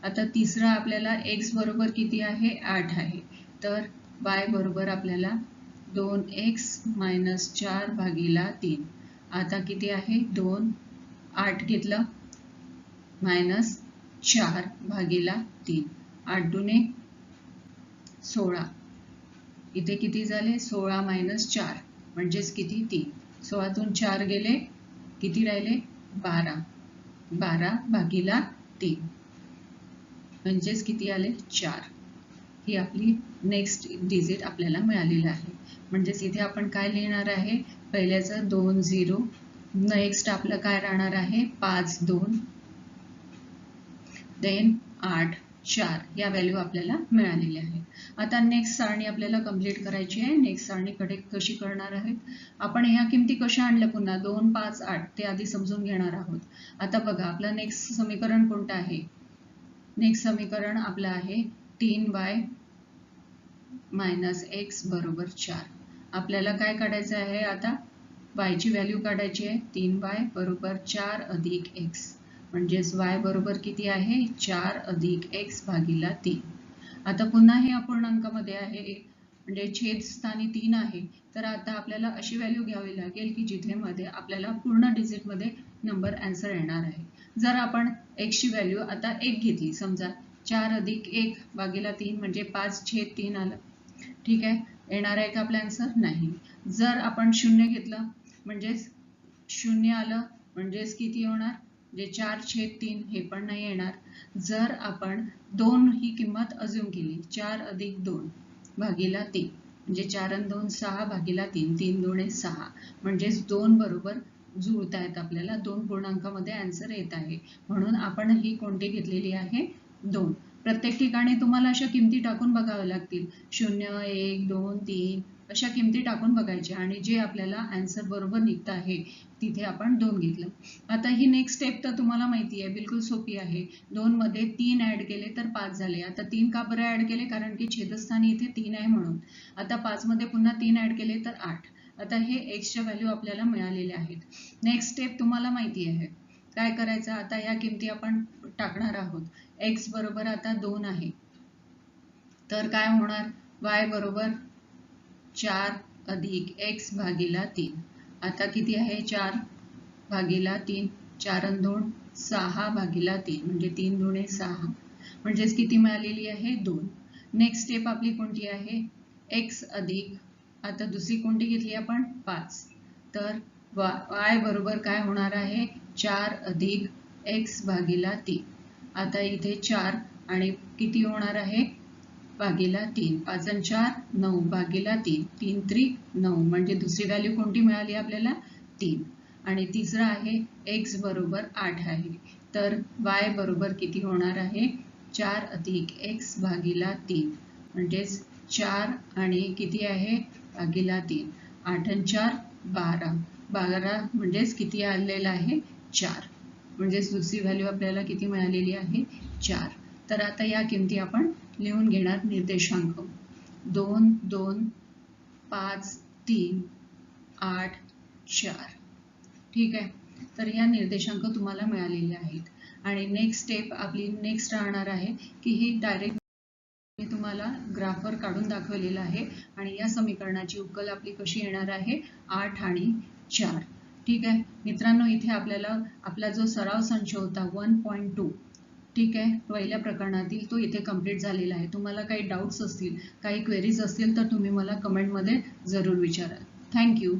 आता तिसरा आपल्याला x बरोबर किती आहे 8 आहे, तर y बरोबर आपल्याला 2x मायनस 4 भागिला 3. आता किती आहे 2, 8 घेतलं मायनस 4 भागिला 3, 8 दुने 16, इथे किती झाले 16 मायनस 4 म्हणजेच किती 3, 16 तून 4 गेले किती राहिले 12, 12 भागिला 3 म्हणजेच किती आले 4. ही आपली नेक्स्ट डिजिट आपल्याला मिळालेला आहे. म्हणजेच इथे आपण काय लिहिणार आहे, पहिल्याचं 2 0, नेक्स्ट आपलं काय राहणार आहे 5 2 देन 8 4 या व्हॅल्यू आपल्याला मिळालेल्या आहेत. आता नेक्स्ट सारणी आपल्याला कंप्लीट करायची आहे. नेक्स्ट सारणीकडे कशी करणार आहेत आपण, ह्या किमती कशा आणल्या पुन्हा 2 5 8 ते आधी समजून घेणार आहोत. आता बघा आपलं नेक्स्ट समीकरण कोणतं आहे, नेक्स्ट समीकरण आपलं आहे 3y मायनस x बरोबर 4. आपल्याला काय काढायचं आहे आता y ची व्हॅल्यू काढायची आहे 3y बरोबर 4 अधिक x म्हणजेच y बरोबर किती आहे 4 अधिक x भागिला 3. आता पुन्हा हे अपूर्णांकामध्ये आहे म्हणजे छेदस्थानी 3 आहे, तर आता आपल्याला अशी व्हॅल्यू घ्यावी लागेल की जिथे मध्ये आपल्याला पूर्ण डिजिट मध्ये नंबर आन्सर येणार आहे. जर आपण x ची व्हॅल्यू आता 1 घेतली, समजा 4 अधिक 1 भागिला 3 म्हणजे 5/3 आलं. ठीक आहे. येणार आहे का आपला आन्सर नाही. जर आपण 0 घेतलं म्हणजेच 0 आलं म्हणजेच किती होणार म्हणजे 4/3 हे पण नाही येणार. जर आपण 2 ही किंमत अज्यूम केली 4 अधिक 2 भागिला 3 म्हणजे 4 आणि 2 6 भागिला 3, 3 2 6 म्हणजेच 2 बरोबर जुळत आहेत आपल्याला 2 पूर्णांकामध्ये आन्सर येत आहे. म्हणून आपण ही कोणती घेतलेली आहे 2. प्रत्येक ठिकाणी तुम्हाला अशा किमती टाकून बघाव्या लागतील 0 1 2 3 अशा किमती टाकून बघायच्या आणि जे आपल्याला आन्सर बरोबर निघत आहे तिथे आपण 2 घेतलं. आता ही नेक्स्ट स्टेप तर तुम्हाला माहिती आहे बिलकुल सोपी आहे. 2 मध्ये 3 ऍड केले तर 5 झाले. आता 3 का बरं ऍड केले, कारण की छेदस्थानी इथे 3 आहे म्हणून. आता 5 मध्ये पुन्हा 3 ऍड केले तर 8. आता हे x च्या व्हॅल्यू आपल्याला मिळालेल्या आहेत. नेक्स्ट स्टेप तुम्हाला माहिती आहे काय करायचं, आता या किमती आपण टाकणार आहोत. x बरोबर आता 2 आहे तर काय होणार y बरोबर 4 अधिक x भागिला 3. आता किती आहे 4 भागिला 3, 4 आणि 2 6 भागिला 3 म्हणजे 3 दुणे 6 म्हणजेच किती मिळालेली आहे 2. नेक्स्ट स्टेप आपली कोणती आहे x अधिक, आता दुसरी कोणती घेतली आपण 5, तर y बरोबर काय होणार आहे 4 अधिक x भागिला 3. आता इथे 4 आणि किती होणार आहे भागीला 3. 5 आणि 4 9 भागीला 3. 3 त्रिक 9 म्हणजे दुसरी व्हॅल्यू कोणती मिळाली आपल्याला 3. आणि तिसरा आहे x बरोबर 8 आहे. तर y बरोबर किती होणार आहे 4 अधिक x भागीला 3 म्हणजेच 4 आणि किती आहे भागीला 3. 8 आणि 4 12. 12 म्हणजेच किती आलेला आहे 4. म्हणजेच दुसरी व्हॅल्यू आपल्याला किती मिळालेली आहे 4. तर आता या किमती आपण लिहून घेणार निर्देशांक 2 2 5 3 8 4. ठीक आहे. तर या निर्देशांक तुम्हाला मिळालेले आहेत आणि नेक्स्ट स्टेप आपली नेक्स्ट राहणार आहे की ही डायरेक्ट मी तुम्हाला ग्राफवर काढून दाखवलेलं आहे आणि या समीकरणाची उकल आपली कशी येणार आहे 8 आणि 4. ठीक आहे मित्रांनो, इथे आपल्याला आपला जो सराव संच होता 1.2 ठीक आहे पहिल्या प्रकरणातील तो इथे कंप्लीट झालेला आहे. तुम्हाला काही डाऊट्स असतील काही क्वेरीज असतील तर तुम्ही मला कमेंटमध्ये जरूर विचारा. थँक्यू.